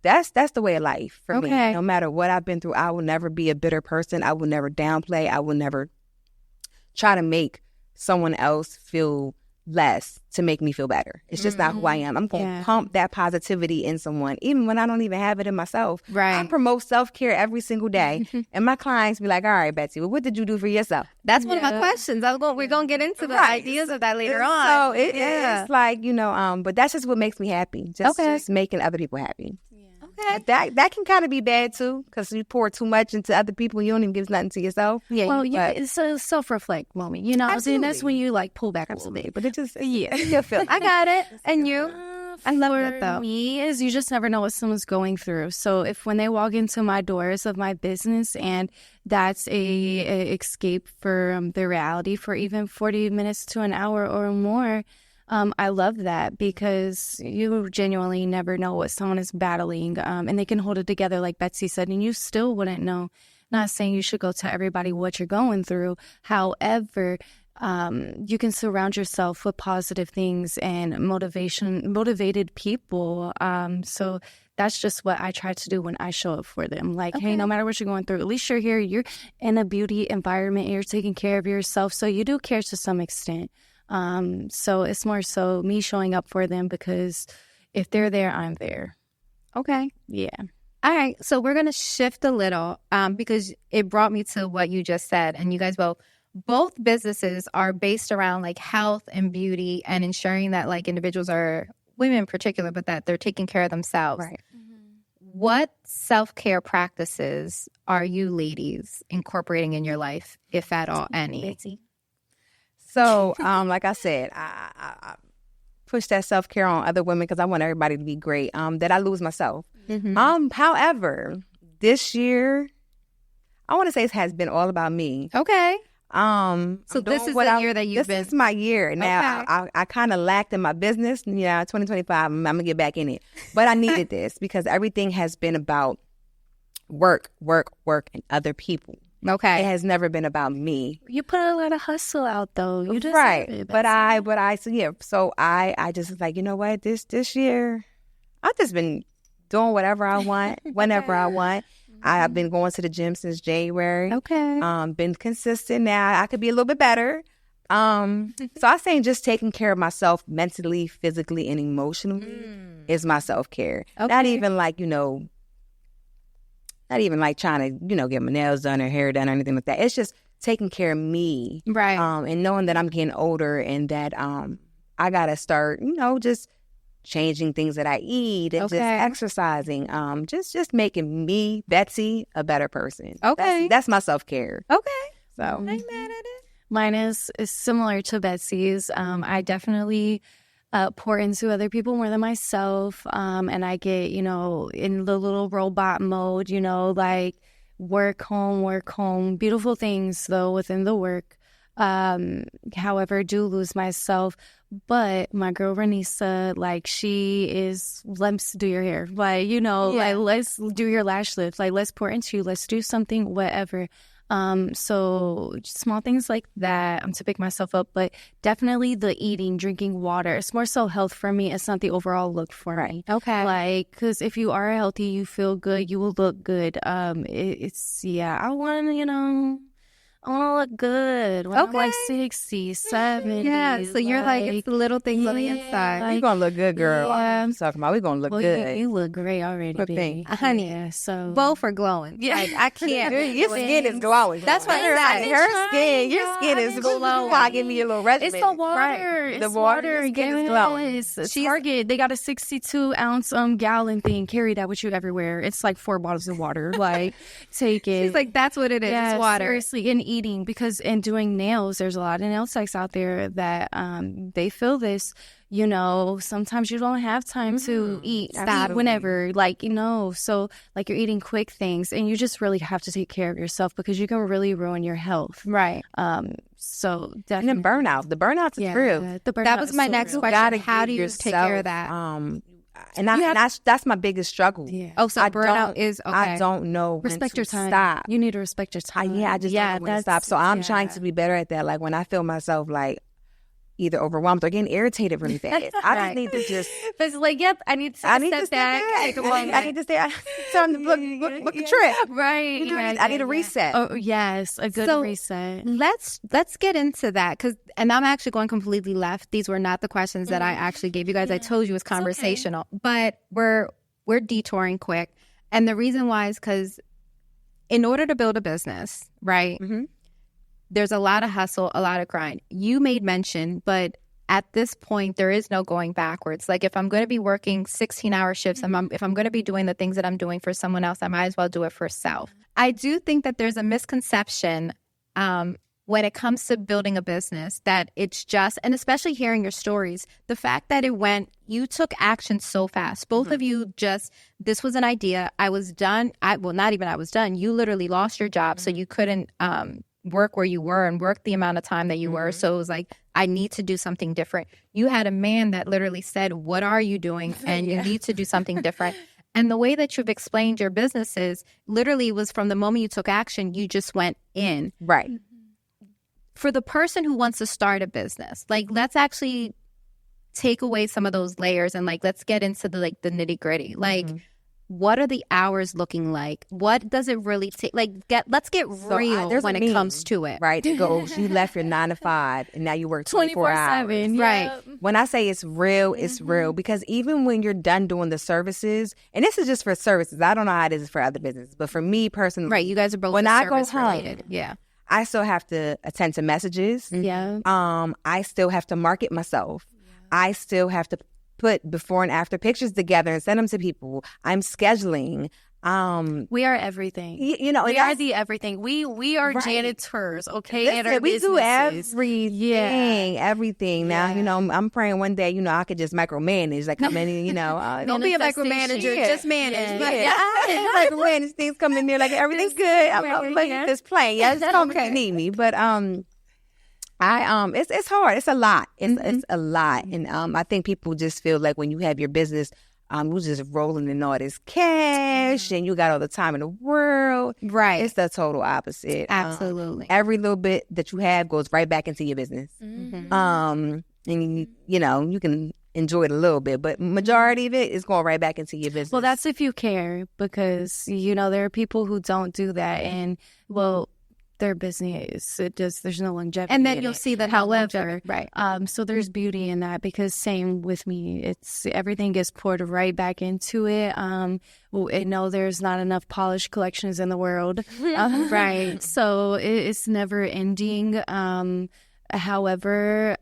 That's the way of life for me. No matter what I've been through, I will never be a bitter person. I will never downplay. I will never try to make someone else feel less to make me feel better. It's just not who I am. I'm going to pump that positivity in someone, even when I don't even have it in myself. Right. I promote self-care every single day. And my clients be like, all right, Betsy, well, what did you do for yourself? That's one of my questions. We're going to get into the ideas of that later on. So it's like, but that's just what makes me happy. Just making other people happy. Okay. That can kind of be bad too, because you pour too much into other people, you don't even give nothing to yourself. Yeah. Well, it's a self-reflect moment, and that's when you like pull back a little bit. But it just you feel. I got it. And you? I love it though. For me, is you just never know what someone's going through. So when they walk into my doors of my business, and that's a escape for the reality for even 40 minutes to an hour or more. I love that, because you genuinely never know what someone is battling, and they can hold it together, like Betsy said, and you still wouldn't know. Not saying you should go tell everybody what you're going through. However, you can surround yourself with positive things and motivated people. So that's just what I try to do when I show up for them. Like, hey, no matter what you're going through, at least you're here, you're in a beauty environment, and you're taking care of yourself. So you do care to some extent. So it's more so me showing up for them, because if they're there, I'm there. Okay. Yeah. All right. So we're going to shift a little because it brought me to what you just said. And you guys both businesses are based around like health and beauty and ensuring that like individuals are, women in particular, but that they're taking care of themselves. Right. What self-care practices are you ladies incorporating in your life, if at all any? So, like I said, I push that self-care on other women because I want everybody to be great, that I lose myself. However, this year, I want to say it has been all about me. Okay. So this is the year that you've been. This is my year. Now, I kind of lacked in my business. 2025, I'm going to get back in it. But I needed this because everything has been about work, and other people. Okay. It has never been about me. You put a lot of hustle out, though. You just right. So I just was like, you know what? This year, I've just been doing whatever I want, whenever I want. I've been going to the gym since January. Okay. Been consistent now. I could be a little bit better. So I'm saying just taking care of myself mentally, physically, and emotionally is my self-care. Okay. Not even like trying to, get my nails done or hair done or anything like that. It's just taking care of me. Right. And knowing that I'm getting older and that I got to start, just changing things that I eat and just exercising. Just making me, Betsy, a better person. Okay. That's my self-care. Okay. So I'm mad at it. Mine is similar to Betsy's. I definitely pour into other people more than myself. And I get, in the little robot mode, like work, home. Beautiful things, though, within the work. However, do lose myself. But my girl Ranisa, like, she is, let's do your hair. Like, like, let's do your lash lift. Like, let's pour into you. Let's do something, whatever. So small things like that to pick myself up, but definitely the eating, drinking water. It's more so health for me. It's not the overall look for me. Okay. Like, because if you are healthy, you feel good, you will look good. I want to look good when I'm like 60, 70. Yeah, so you're like, it's the little things on the inside. You're going to look good, girl. Yeah. I'm talking about we're going to look good. You look great already, baby. Honey, yeah, so both are glowing. Yeah. Like, I can't. Your skin is glowing. That's what I'm saying. Your skin is glowing. You gotta give me a little regimen. It's the water. Right. It's the water. Your skin is glowing. Target, they got a 62-ounce gallon thing. Carry that with you everywhere. It's like 4 bottles of water. Like, take it. She's like, that's what it is. Yeah, it's water. Seriously, and eating, because in doing nails, there's a lot of nail techs out there that they feel this. Sometimes you don't have time to eat whenever, so like you're eating quick things, and you just really have to take care of yourself because you can really ruin your health. Right. So definitely. And then burnout. The burnout's real. That was my next question. How do you take care of that? And that's my biggest struggle. Yeah. Oh, so burnout is okay. I don't know respect when your to time. Stop. You need to respect your time. I just don't know when to stop. So I'm trying to be better at that. Like when I feel myself like either overwhelmed or getting irritated really fast, I just need to just. It's like, yep, I need to step back. I need to stay. Time to book a trip. Right. I need a reset. Oh yes, a good reset. Let's get into that and I'm actually going completely left. These were not the questions that I actually gave you guys. I told you it was conversational, but we're detouring quick, and the reason why is because in order to build a business, right? Mm-hmm. There's a lot of hustle, a lot of grind. You made mention, but at this point, there is no going backwards. Like if I'm going to be working 16-hour shifts, if I'm going to be doing the things that I'm doing for someone else, I might as well do it for self. I do think that there's a misconception when it comes to building a business that it's just, and especially hearing your stories, the fact that you took action so fast. Both of you this was an idea. I was done. Not even I was done. You literally lost your job, so you couldn't work where you were and work the amount of time that you were. So it was like, I need to do something different. You had a man that literally said, what are you doing? And you need to do something different. And the way that you've explained your businesses literally was from the moment you took action, you just went in. Right. for the person who wants to start a business, like, let's actually take away some of those layers and like, let's get into the nitty gritty. Like, what are the hours looking like? What does it really take? Like, let's get real when it comes to it. Right. It goes, you left your 9 to 5 and now you work 24 hours. 24/7. Right. When I say it's real, it's real. Because even when you're done doing the services, and this is just for services, I don't know how it is for other businesses, but for me personally, Right. You guys are both when I go service related. home, Yeah. I still have to attend to messages. Yeah. I still have to market myself. I still have to put before and after pictures together and send them to people. I'm scheduling. We are everything. You know, we are the everything. We are Right. janitors, okay? Listen, at our we do businesses. everything. Now, you know, I'm praying one day, you know, I could just micromanage, like come in and, you know, Don't be a micromanager, just manage. I micromanage things, come in there like everything's good. I'm like this plane. Yeah, just come if you need me. But it's hard. It's a lot. It's a lot. And I think people just feel like when you have your business, you just rolling in all this cash and you got all the time in the world. Right. It's the total opposite. Absolutely. Every little bit that you have goes right back into your business. And you know, you can enjoy it a little bit, but majority of it is going right back into your business. Well, that's if you care, because, you know, there are people who don't do that. And, well, their business, there's no longevity. And then in you'll it. see that, However, right. So there's beauty in that, because same with me, it's everything gets poured right back into it. I know there's not enough polished collections in the world, right? So it's never ending. However,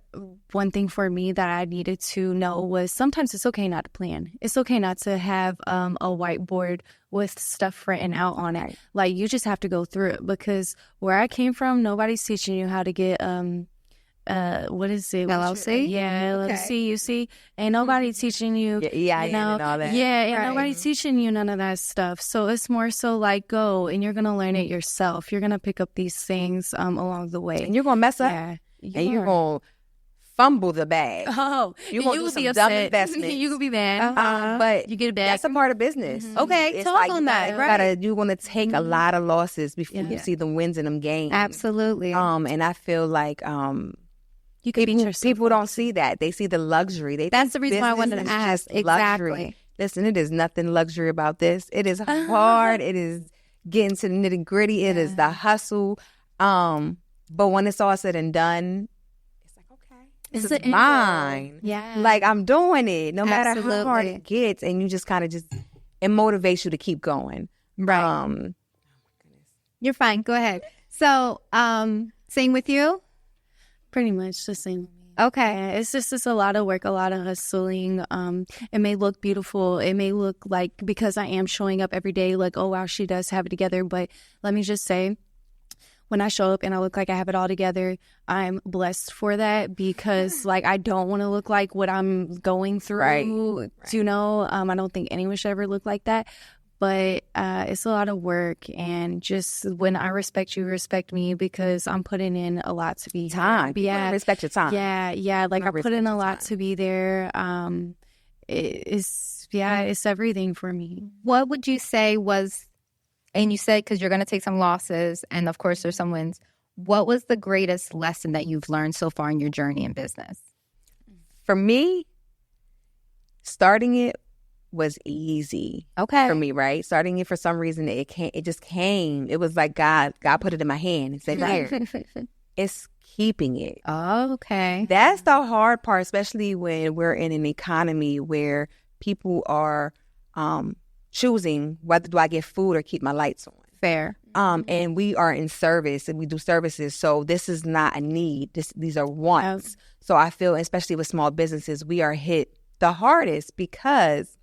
one thing for me that I needed to know was sometimes it's okay not to plan. It's okay not to have a whiteboard with stuff written out on it. Like, you just have to go through it, because where I came from, nobody's teaching you how to get what is it? LLC? LLC, you see? Ain't nobody teaching you. And all that. Yeah, nobody's teaching you none of that stuff. So it's more so like, go and you're going to learn it yourself. You're going to pick up these things along the way. And you're going to mess up. Yeah. And you're going to fumble the bag. Oh, you're going to do some dumb investments. You could be mad. But you get it back. That's a part of business. Okay, it's talk like on that. You're going to take a lot of losses before you see the wins in them games. Absolutely. And I feel like you could beat yourself. People don't see that. They see the luxury. That's the reason why I wanted to ask. Exactly. Luxury. Listen, it is nothing luxury about this. It is hard. It is getting to the nitty gritty. It is the hustle. But when it's all said and done, it's like, okay, this is mine. Yeah. Like, I'm doing it no matter Absolutely. how hard it gets. And you just kind of it motivates you to keep going. Right. You're fine. Go ahead. So, same with you? Pretty much the same. Okay. It's a lot of work, a lot of hustling. It may look beautiful. It may look like, because I am showing up every day, like, oh, wow, she does have it together. But let me just say, when I show up and I look like I have it all together, I'm blessed for that, because like, I don't want to look like what I'm going through. Right. You know, I don't think anyone should ever look like that. But it's a lot of work, and just when I respect you, respect me, because I'm putting in a lot to be time. Yeah, respect your time. Yeah. Like, I put in a lot to be there. It's everything for me. What would you say was, and you said because you're going to take some losses, and of course there's some wins. What was the greatest lesson that you've learned so far in your journey in business? For me, starting it was easy. Okay. For me, right? Starting it, for some reason, it just came. It was like God put it in my hand and said, here. It's keeping it. Oh, okay. That's the hard part, especially when we're in an economy where people are choosing whether do I get food or keep my lights on. Fair. And we are in service and we do services. So this is not a need. These are wants. So I feel, especially with small businesses, we are hit the hardest because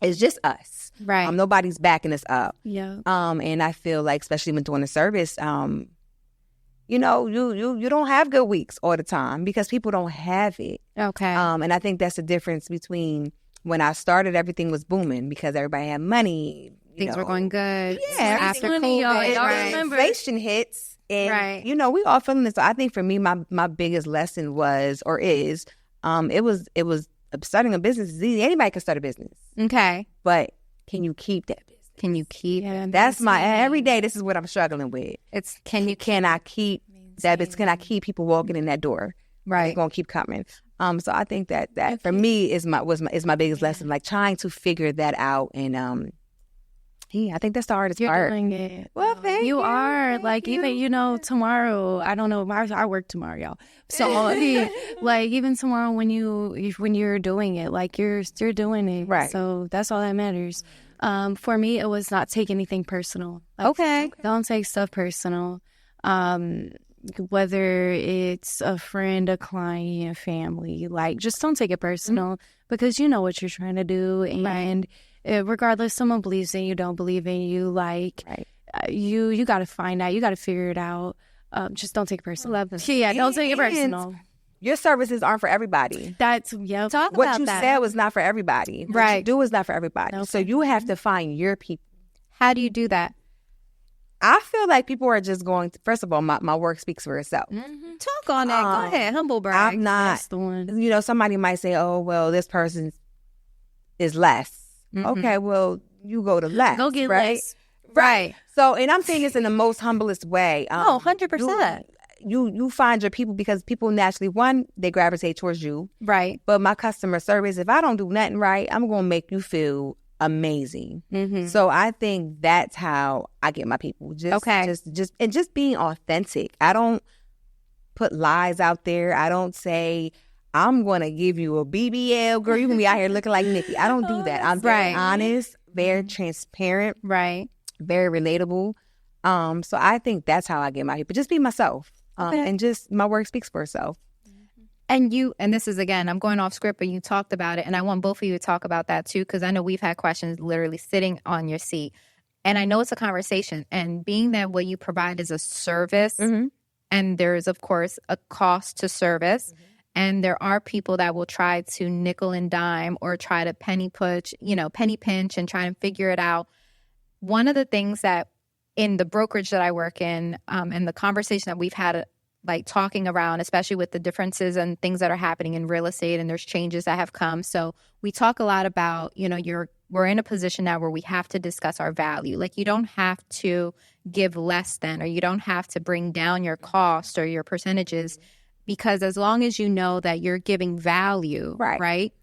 it's just us. Right. Nobody's backing us up. Yeah. And I feel like, especially when doing a service, you know, you don't have good weeks all the time because people don't have it. Okay. And I think that's the difference between when I started, everything was booming because everybody had money. Things were going good. Yeah. After money, COVID, y'all right. remember. Inflation hits. And, Right. you know, we all feeling this. So I think for me, my biggest lesson was, or is, it was starting a business is easy. Anybody can start a business. Okay. But can you keep that business? Can you keep? Yeah, That's my every day. This is what I'm struggling with. It's can you Can I keep that it's gonna keep people walking in that door. Right. It's gonna keep coming. So I think that for me is my biggest lesson, like trying to figure that out. And I think that's the hardest You're part. doing it. Well, thank you. You are. Thank Like, you. even, tomorrow, I don't know, I work tomorrow, y'all. So, like, even tomorrow when you're doing it, like, you're doing it. Right. So that's all that matters. For me, it was not take anything personal. Like, Okay. don't take stuff personal. Whether it's a friend, a client, family, like, just don't take it personal because you know what you're trying to do. And regardless, someone believes in you, don't believe in you, like, you got to find out, you got to figure it out. Just don't take it personal. Love it. Yeah, don't take it personal. Your services aren't for everybody. That's, Talk What about you that. said was not for everybody. What Right. you do is not for everybody. Okay. So you have to find your people. How do you do that? I feel like people are just going to, first of all, my work speaks for itself. Talk on that. Go ahead. Humble brag. I'm not, That's the one. Somebody might say, oh, well, this person is less. Okay, well, you go to less. Go get right? less. Right. So, and I'm saying this in the most humblest way. 100%. You find your people because people naturally, one, they gravitate towards you. Right. But my customer service, if I don't do nothing right, I'm going to make you feel amazing. So I think that's how I get my people. Just being authentic. I don't put lies out there. I don't say, I'm going to give you a BBL, girl. You're going to be out here looking like Nikki. I don't do that. I'm very honest, very transparent, Right. very relatable. So I think that's how I get my people. Just be myself. And just my work speaks for itself. And this is, again, I'm going off script, but you talked about it. And I want both of you to talk about that too, because I know we've had questions literally sitting on your seat. And I know it's a conversation. And being that what you provide is a service, and there's, of course, a cost to service. And there are people that will try to nickel and dime or try to penny pinch and try and figure it out. One of the things that in the brokerage that I work in, and the conversation that we've had, like talking around, especially with the differences and things that are happening in real estate, and there's changes that have come. So we talk a lot about, we're in a position now where we have to discuss our value. Like, you don't have to give less than, or you don't have to bring down your cost or your percentages, because as long as you know that you're giving value, right?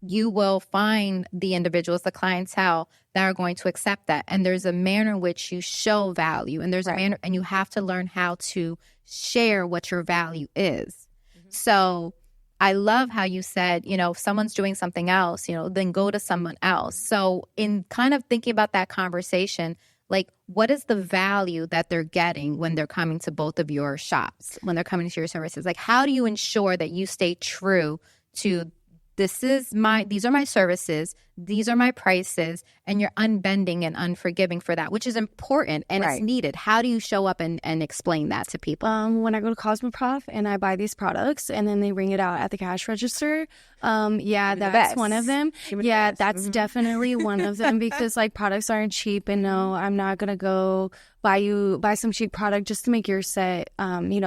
You will find the individuals, the clientele that are going to accept that. And there's a manner in which you show value, and there's a manner, and you have to learn how to share what your value is. So I love how you said, if someone's doing something else, then go to someone else. So in kind of thinking about that conversation, like, what is the value that they're getting when they're coming to both of your shops, when they're coming to your services? Like, how do you ensure that you stay true to these are my services, these are my prices, and you're unbending and unforgiving for that, which is important and it's needed. How do you show up and explain that to people? When I go to Cosmoprof and I buy these products and then they ring it out at the cash register, that's one of them. Yeah, that's definitely one of them, because like, products aren't cheap, and no, I'm not gonna go buy some cheap product just to make your set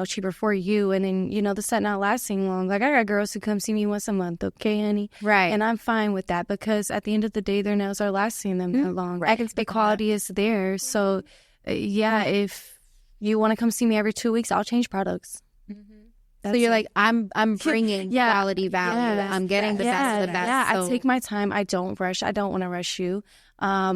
cheaper for you, and then the set not lasting long. Like, I got girls who come see me once a month, okay, honey? Right. And I'm fine with that, because at the end of the day, their nails are lasting them that long. I can speak the quality is there. So if you want to come see me every 2 weeks, I'll change products. So you're like, I'm bringing quality value. Yes. I'm getting the best of the best. Yeah, So I take my time. I don't rush. I don't want to rush you. I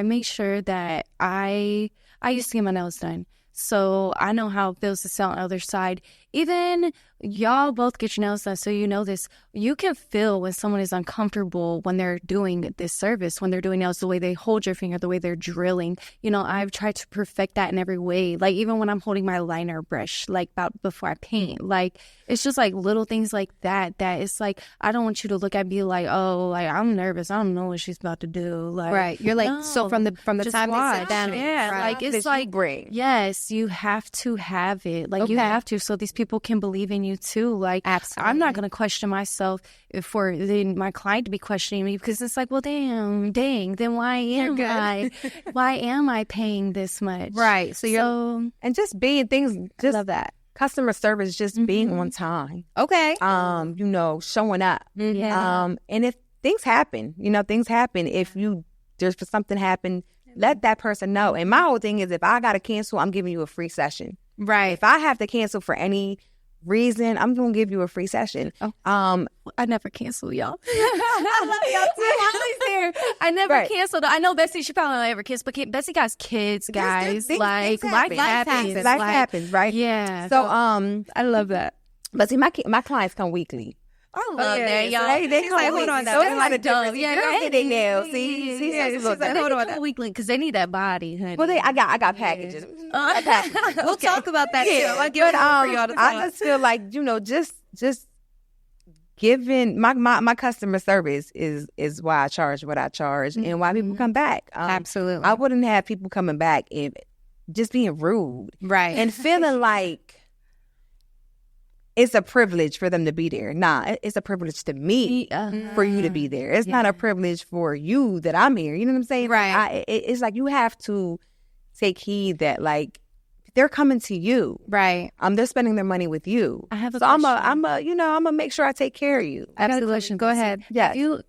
make sure that I used to get my nails done, so I know how it feels to sit on the other side. Even y'all both get your nails done, so you know this. You can feel when someone is uncomfortable when they're doing this service, when they're doing nails, the way they hold your finger, the way they're drilling. I've tried to perfect that in every way. Like, even when I'm holding my liner brush, like before I paint, like, it's just like little things like that. That it's like, I don't want you to look at me like, oh, like, I'm nervous, I don't know what she's about to do. Like, you're like, no, so from the time they sit down, like, it's like, yes, you have to have it. Like, you have to, so these people can believe in you too. Like, absolutely. I'm not going to question myself for my client to be questioning me, because it's like, well, dang, then why am I paying this much? Right. So and just being things, just love that. Customer service, just being on time. Okay. Showing up. Yeah. And if things happen, if there's something happen, let that person know. And my whole thing is, if I got to cancel, I'm giving you a free session. Right. If I have to cancel for any reason, I'm going to give you a free session. Oh. I never cancel, y'all. I love y'all too. I'm always there. I never canceled. I know Bessie, she probably not ever cancel, but Bessie got kids, guys. Things life happens. Life happens, right? Yeah. So, I love that. but see, my clients come weekly. I love that, y'all. They like, hold on, so it's like a dope. difference. Yeah, Girl, hey, they nail. See, she's like, hold on, weekly, because they need that body, honey. well, I got packages. We'll talk about that too. I'll give it for y'all to talk. I just feel like, just giving my customer service is why I charge what I charge and why people come back. Absolutely. I wouldn't have people coming back if just being rude, Right. and feeling like it's a privilege for them to be there. Nah, it's a privilege to me for you to be there. It's not a privilege for you that I'm here. You know what I'm saying? Right. It's like you have to take heed that, like, they're coming to you. Right. They're spending their money with you. I have a so question. I'm gonna make sure I take care of you. Absolutely. Go ahead. Yeah. You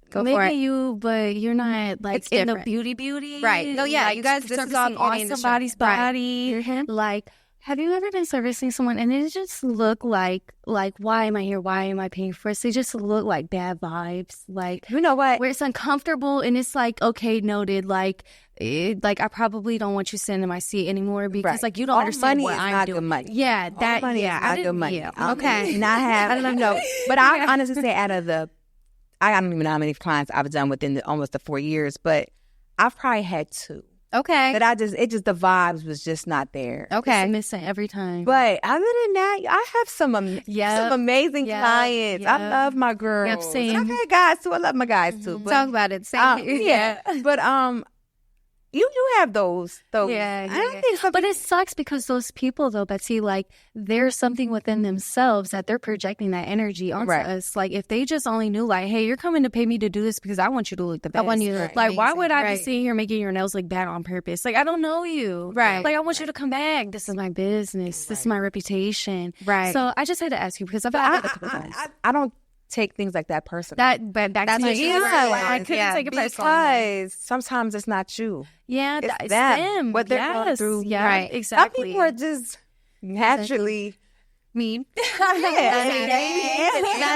Go maybe for it. you, but you're not like It's in the different. beauty. Right. No, yeah, like, you guys, this is all focusing on beauty industry. somebody's Right. body. Like, have you ever been servicing someone and it just look like why am I here? Why am I paying for it? They just look like bad vibes. Like, You know what? where it's uncomfortable and it's like, okay, noted. Like, I probably don't want you sitting in my seat anymore because Right. like you don't All understand money what is I'm not doing. good money. Yeah, All that money yeah, is I not didn't- good money. Yeah. Okay. And I have, I don't know, but I honestly say out of I don't even know how many clients I've done within almost the 4 years, but I've probably had 2. Okay. That the vibes was just not there. Okay. It's missing every time. But other than that, I have some amazing clients. I love my girls. Yep, same. And I've had guys too. I love my guys too. But, Talk about it. Same here. yeah. But you do have those. Yeah. I don't think some But it sucks because those people, though, Betsy, like, there's something within themselves that they're projecting that energy onto us. Like, if they just only knew, like, hey, you're coming to pay me to do this because I want you to look the best. I want you to look like, why amazing. would I Right. be sitting here making your nails look bad on purpose? Like, I don't know you. Right. Like, I want you to come back. This is my business. This is my reputation. Right. So I just had to ask you because I've had that a couple times. I don't take things like that personally. But back That's to what you. you were I saying. couldn't Yeah. take it personally. Because sometimes it's not you. Yeah, It's it's them, them. what they're going Yes. through. Yeah, Right. Some exactly. people are just naturally mean. Not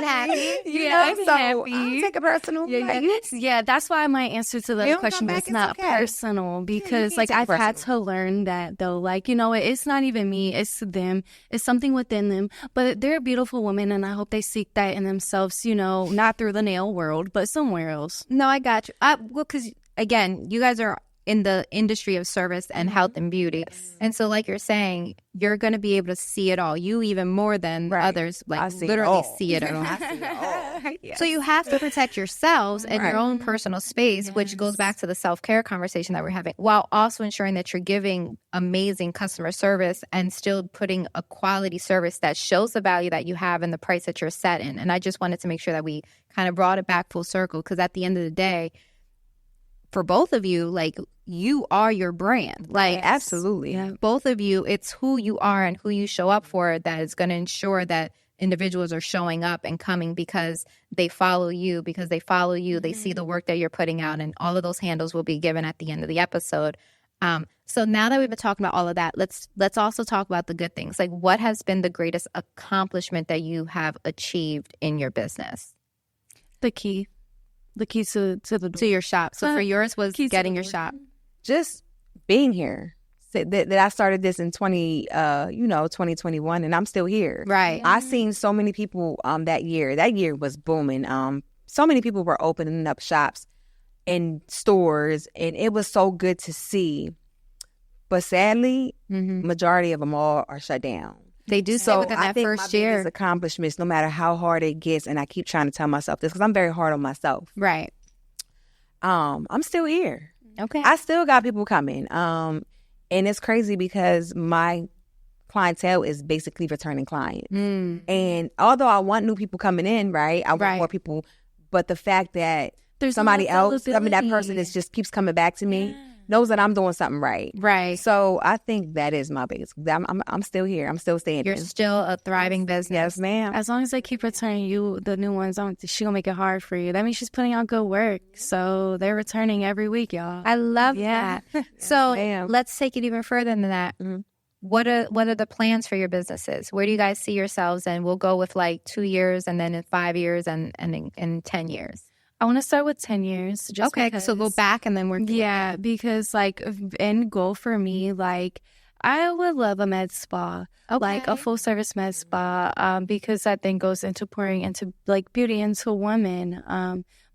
happy. Yeah, I'm so happy. I don't take it personal. Yeah, that's why my answer to You the don't question come is back, it's not okay. personal because can't like take it I've had to personal. learn that though. Like, it's not even me, it's them. It's something within them. But they're a beautiful woman and I hope they seek that in themselves, not through the nail world, but somewhere else. No, I got you. Well, because again, you guys are in the industry of service and health and beauty, and so like you're saying, you're going to be able to see it all. You even more than others, I like see literally all. see it all. I see it all. So you have to protect yourselves and your Right. own personal space, which goes back to the self-care conversation that we're having, while also ensuring that you're giving amazing customer service and still putting a quality service that shows the value that you have and the price that you're setting. And I just wanted to make sure that we kind of brought it back full circle because at the end of the day, for both of you, like, you are your brand. Like, Absolutely. both of you, it's who you are and who you show up for that is going to ensure that individuals are showing up and coming because they follow you, they see the work that you're putting out, and all of those handles will be given at the end of the episode. So now that we've been talking about all of that, let's also talk about the good things. Like, what has been the greatest accomplishment that you have achieved in your business? The key to the door. To your shop. So for yours was Key to getting the your door. shop. Just being here. That I started this in 2021 and I'm still here. Right. I seen so many people that year. That year was booming. So many people were opening up shops and stores and it was so good to see. But sadly, majority of them all are shut down. They do So within I that think first my year. biggest accomplishments, no matter how hard it gets, and I keep trying to tell myself this because I'm very hard on myself. Right. I'm still here. Okay. I still got people coming. And it's crazy because my clientele is basically returning clients. And although I want new people coming in, right? I want more people. But the fact that There's somebody no else, that person availability. just keeps coming back to me. knows that I'm doing something right. Right. So I think that is my biggest. I'm still here. I'm still standing. You're still a thriving business. Yes, ma'am. As long as they keep returning you the new ones, she gonna make it hard for you. That means she's putting out good work. So they're returning every week, y'all. I love that. So let's take it even further than that. Mm-hmm. What are the plans for your businesses? Where do you guys see yourselves? And we'll go with like 2 years, and then in 5 years, and in 10 years. I want to start with 10 years. Just okay, because, so go back and then we're because like end goal for me, like I would love a med spa, like a full service med spa, because that then goes into pouring into like beauty into women.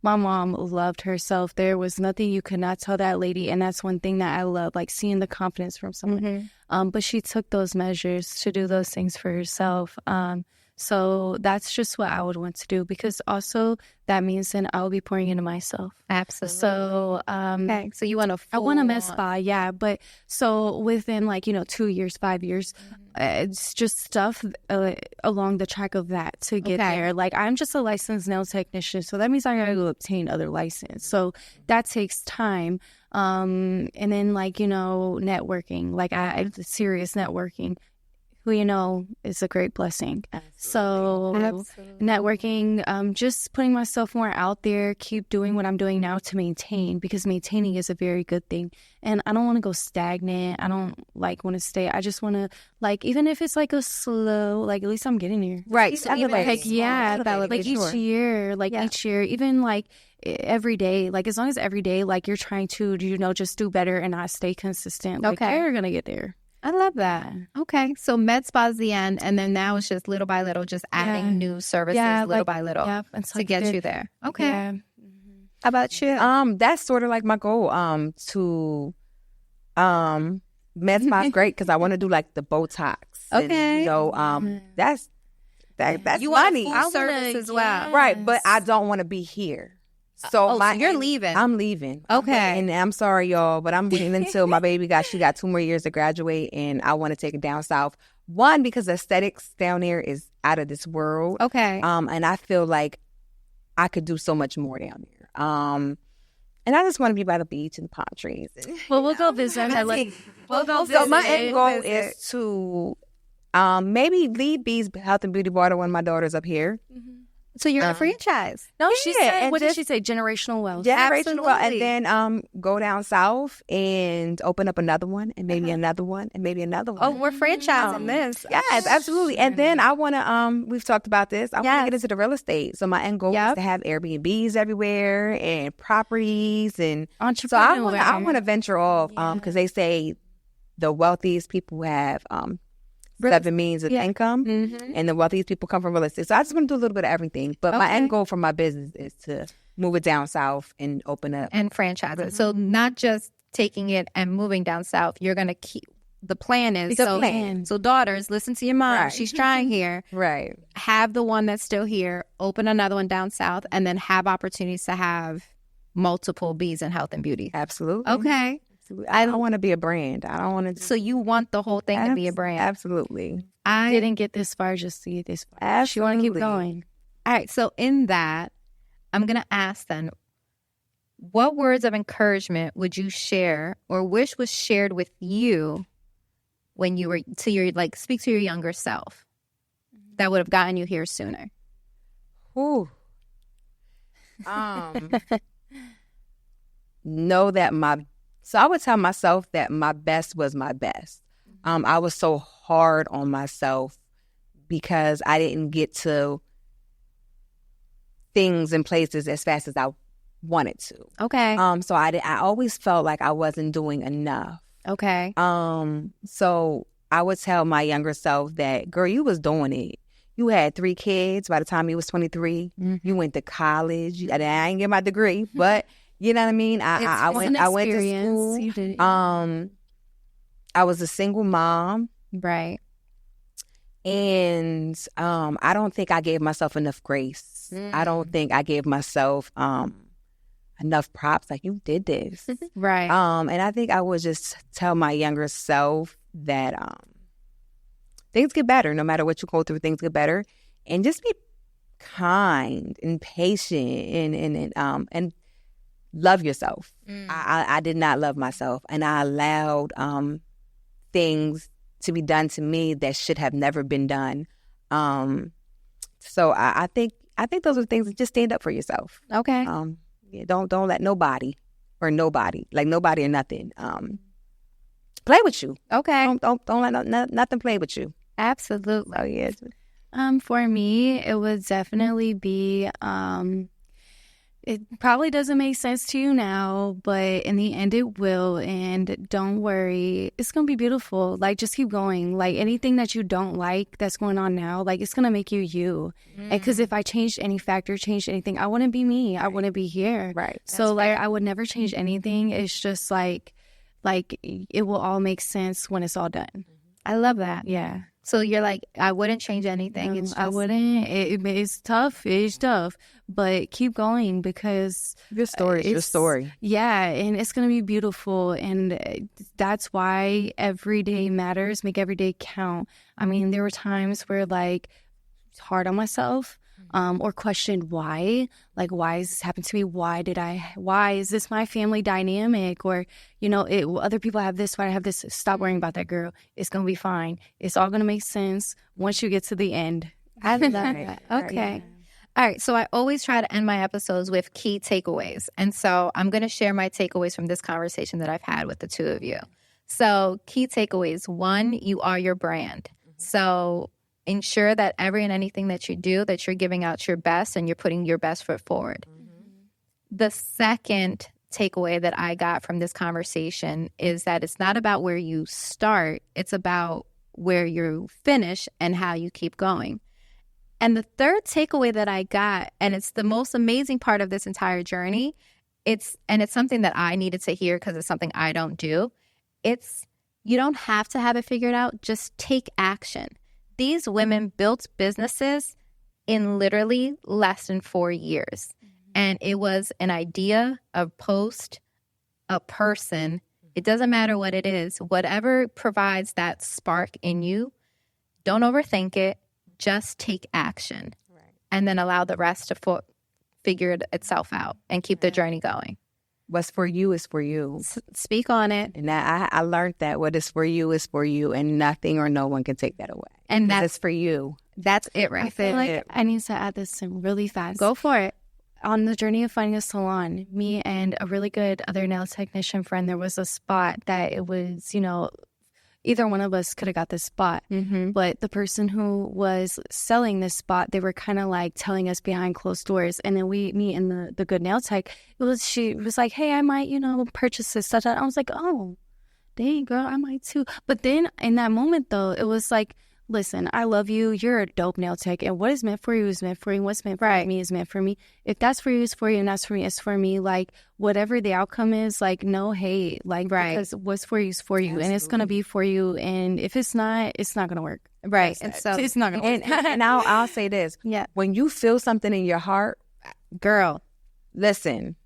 My mom loved herself. There was nothing you could not tell that lady, and that's one thing that I love, like seeing the confidence from someone. But she took those measures to do those things for herself. So that's just what I would want to do, because also that means then I'll be pouring into myself. Absolutely. So, so you want I want a med spa, yeah. But so within 2 years, 5 years, it's just stuff along the track of that to get there. Like I'm just a licensed nail technician, so that means I gotta go obtain other license. So that takes time. And then networking, like I serious networking. Who is a great blessing. So networking, just putting myself more out there, keep doing what I'm doing now to maintain, because maintaining is a very good thing. And I don't want to go stagnant. I don't want to stay. I just want to even if it's a slow, at least I'm getting there. Right. So even each year, each year, even every day, as long as every day, you're trying to, just do better and not stay consistent. You're going to get there. I love that. Okay. So med spa is the end, and then now it's just little by little, just adding new services little by little to get you there. Okay. Yeah. How about you? That's sort of like my goal. To med spa is great because I want to do the Botox. Okay. And, that's you money. Want full service as well, right? But I don't want to be here. So so you're leaving. I'm leaving. Okay. And I'm sorry, y'all, but I'm waiting until my baby got 2 more years to graduate, and I want to take it down south. One, because the aesthetics down there is out of this world. Okay. And I feel like I could do so much more down there. And I just want to be by the beach and the palm trees. Well, we'll go visit. We'll go visit. So my end goal is to maybe lead Bees Health and Beauty Bar to one of my daughters up here. Mm-hmm. So you're a franchise. No, she said, what did she say? Generational wealth. Generational wealth. And then go down south and open up another one, and maybe another one, and maybe another one. Oh, we're franchising this. Yes, absolutely. And then I want to, we've talked about this, I want to get into the real estate. So my end goal is to have Airbnbs everywhere and properties. And so I want to venture off because they say the wealthiest people have 7 means of income, and the wealthiest people come from real estate. So I just want to do a little bit of everything. But my end goal for my business is to move it down south and open up. And franchise it. So not just taking it and moving down south. You're going to keep, the plan is, so daughters, listen to your mom. Right. She's trying here. Right. Have the one that's still here, open another one down south, and then have opportunities to have multiple Bees in health and beauty. Absolutely. Okay. I don't want to be a brand. I don't want to. So you want the whole thing to be a brand? Absolutely. I didn't get this far just to get this far. Absolutely. She want to keep going. All right. So in that, I'm going to ask then, what words of encouragement would you share or wish was shared with you when you were speak to your younger self that would have gotten you here sooner? Ooh. Know that So I would tell myself that my best was my best. I was so hard on myself because I didn't get to things and places as fast as I wanted to. Okay. So I always felt like I wasn't doing enough. Okay. So I would tell my younger self that, girl, you was doing it. You had 3 kids by the time you was 23. Mm-hmm. You went to college. I didn't get my degree, but you know what I mean? I went to school. You did. I was a single mom. Right. And I don't think I gave myself enough grace. I don't think I gave myself enough props. Like, you did this. Right. And I think I would just tell my younger self that things get better. No matter what you go through, things get better. And just be kind and patient and love yourself. I did not love myself, and I allowed things to be done to me that should have never been done. So I think those are things that just stand up for yourself. Okay. Yeah, don't let nobody or nothing play with you. Okay. Don't let nothing play with you. Absolutely. Oh yeah. For me, it would definitely be, it probably doesn't make sense to you now, but in the end it will. And don't worry, it's going to be beautiful. Like, just keep going. Like, anything that you don't like that's going on now, like, it's going to make you you. Because if I changed any factor, changed anything, I wouldn't be me. I wouldn't be here. Right. So, like, I would never change anything. It's just like it will all make sense when it's all done. I love that. Yeah. So you're like, I wouldn't change anything. It's just... I wouldn't. It's tough. It's tough. But keep going, because Your story is your story. Yeah, and it's going to be beautiful. And that's why every day matters. Make every day count. I mean, there were times where, like, it's hard on myself, or questioned why. Like, why has this happened to me? Why is this my family dynamic? Or, other people have this, why I have this? Stop worrying about that, girl. It's going to be fine. It's all going to make sense once you get to the end. I love that. Okay. All right. So I always try to end my episodes with key takeaways. And so I'm going to share my takeaways from this conversation that I've had with the two of you. So key takeaways. 1, you are your brand. So ensure that every and anything that you do, that you're giving out your best and you're putting your best foot forward. The second takeaway that I got from this conversation is that it's not about where you start, it's about where you finish and how you keep going. And the third takeaway that I got, and it's the most amazing part of this entire journey, it's something that I needed to hear because it's something I don't do. You don't have to have it figured out, just take action. These women built businesses in literally less than 4 years. And it was an idea, a post, a person. It doesn't matter what it is. Whatever provides that spark in you, don't overthink it. Just take action. Right. And then allow the rest to figure itself out and keep the journey going. What's for you is for you. Speak on it. And I learned that what is for you is for you, and nothing or no one can take that away. And that's for you. That's it right there. I feel like I need to add this in really fast. Go for it. On the journey of finding a salon, me and a really good other nail technician friend, there was a spot that it was, either one of us could have got this spot. But the person who was selling this spot, they were kind of like telling us behind closed doors. And then me and the good nail tech, she was like, hey, I might, purchase this, such that. I was like, oh, dang, girl, I might too. But then in that moment, though, it was like, listen, I love you. You're a dope nail tech. And what is meant for you is meant for you. What's meant for me is meant for me. If that's for you, it's for you. And that's for me, it's for me. Like, whatever the outcome is, like, no hate. Like, because what's for you is for you. Absolutely. And it's going to be for you. And if it's not going to work. Right. And so it's not going to work. And I'll say this. Yeah. When you feel something in your heart, girl, listen,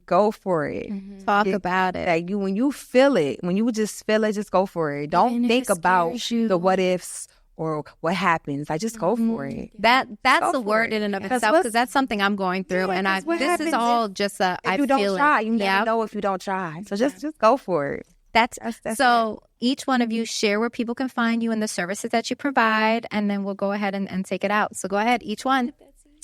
go for it. Talk about it. Like when you feel it, when you just feel it, just go for it. Don't think about the what ifs or what happens. I just go for it. That's a word in and of itself, because that's something I'm going through, and this is all just a. If you don't try, you never know if you don't try. So just go for it. That's so. Each one of you share where people can find you and the services that you provide, and then we'll go ahead and take it out. So go ahead, each one.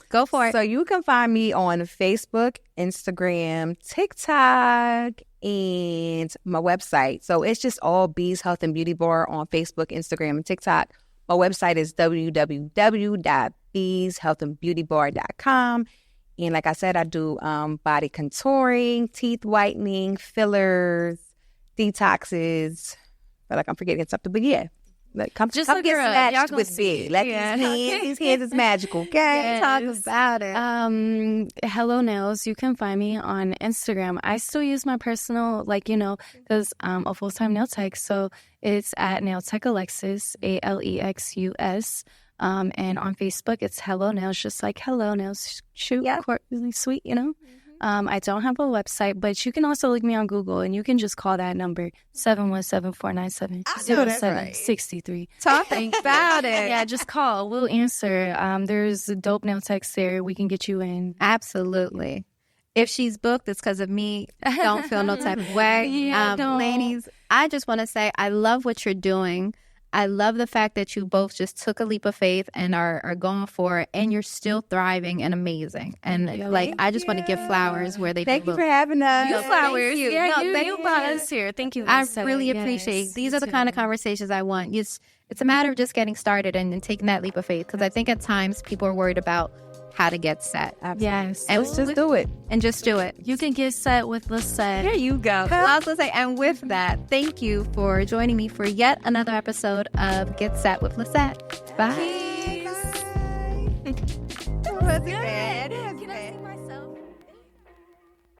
Go for it. So you can find me on Facebook, Instagram, TikTok, and my website. So it's just all Bees Health and Beauty Bar on Facebook, Instagram, and TikTok. My website is www.beeshealthandbeautybar.com. And like I said, I do body contouring, teeth whitening, fillers, detoxes. I feel like I'm forgetting something, but yeah. Come get snatched with me. Like these hands is magical, okay? Talk about it. Hello Nails. You can find me on Instagram. I still use my personal, because I'm a full-time nail tech. So it's at Nail Tech Alexis, ALEXUS. And on Facebook, it's Hello Nails, just like Hello Nails. Shoot, really sweet, I don't have a website, but you can also look me on Google, and you can just call that number, 717-497-0763. Talking about it. Yeah, just call. We'll answer. There's dope nail techs there. We can get you in. Absolutely. if she's booked, it's because of me. Don't feel no type of way. Yeah, ladies, I just want to say I love what you're doing. I love the fact that you both just took a leap of faith and are going for it, and you're still thriving and amazing. And I just want to give flowers where they Thank you belong. for having us. No, flowers. you. Yeah, No, thank you you. brought us here. Thank you. I Lissette. really Yes, appreciate. These me are the kind of too. conversations I want. It's a matter of just getting started and taking that leap of faith, because I think at times people are worried about how to get set. Yes. And Let's just do it. And just do it. You can get set with Lissette. There you go. I was going to say, and with that, thank you for joining me for yet another episode of Get Set with Lissette. Bye. Bye. Was it bad?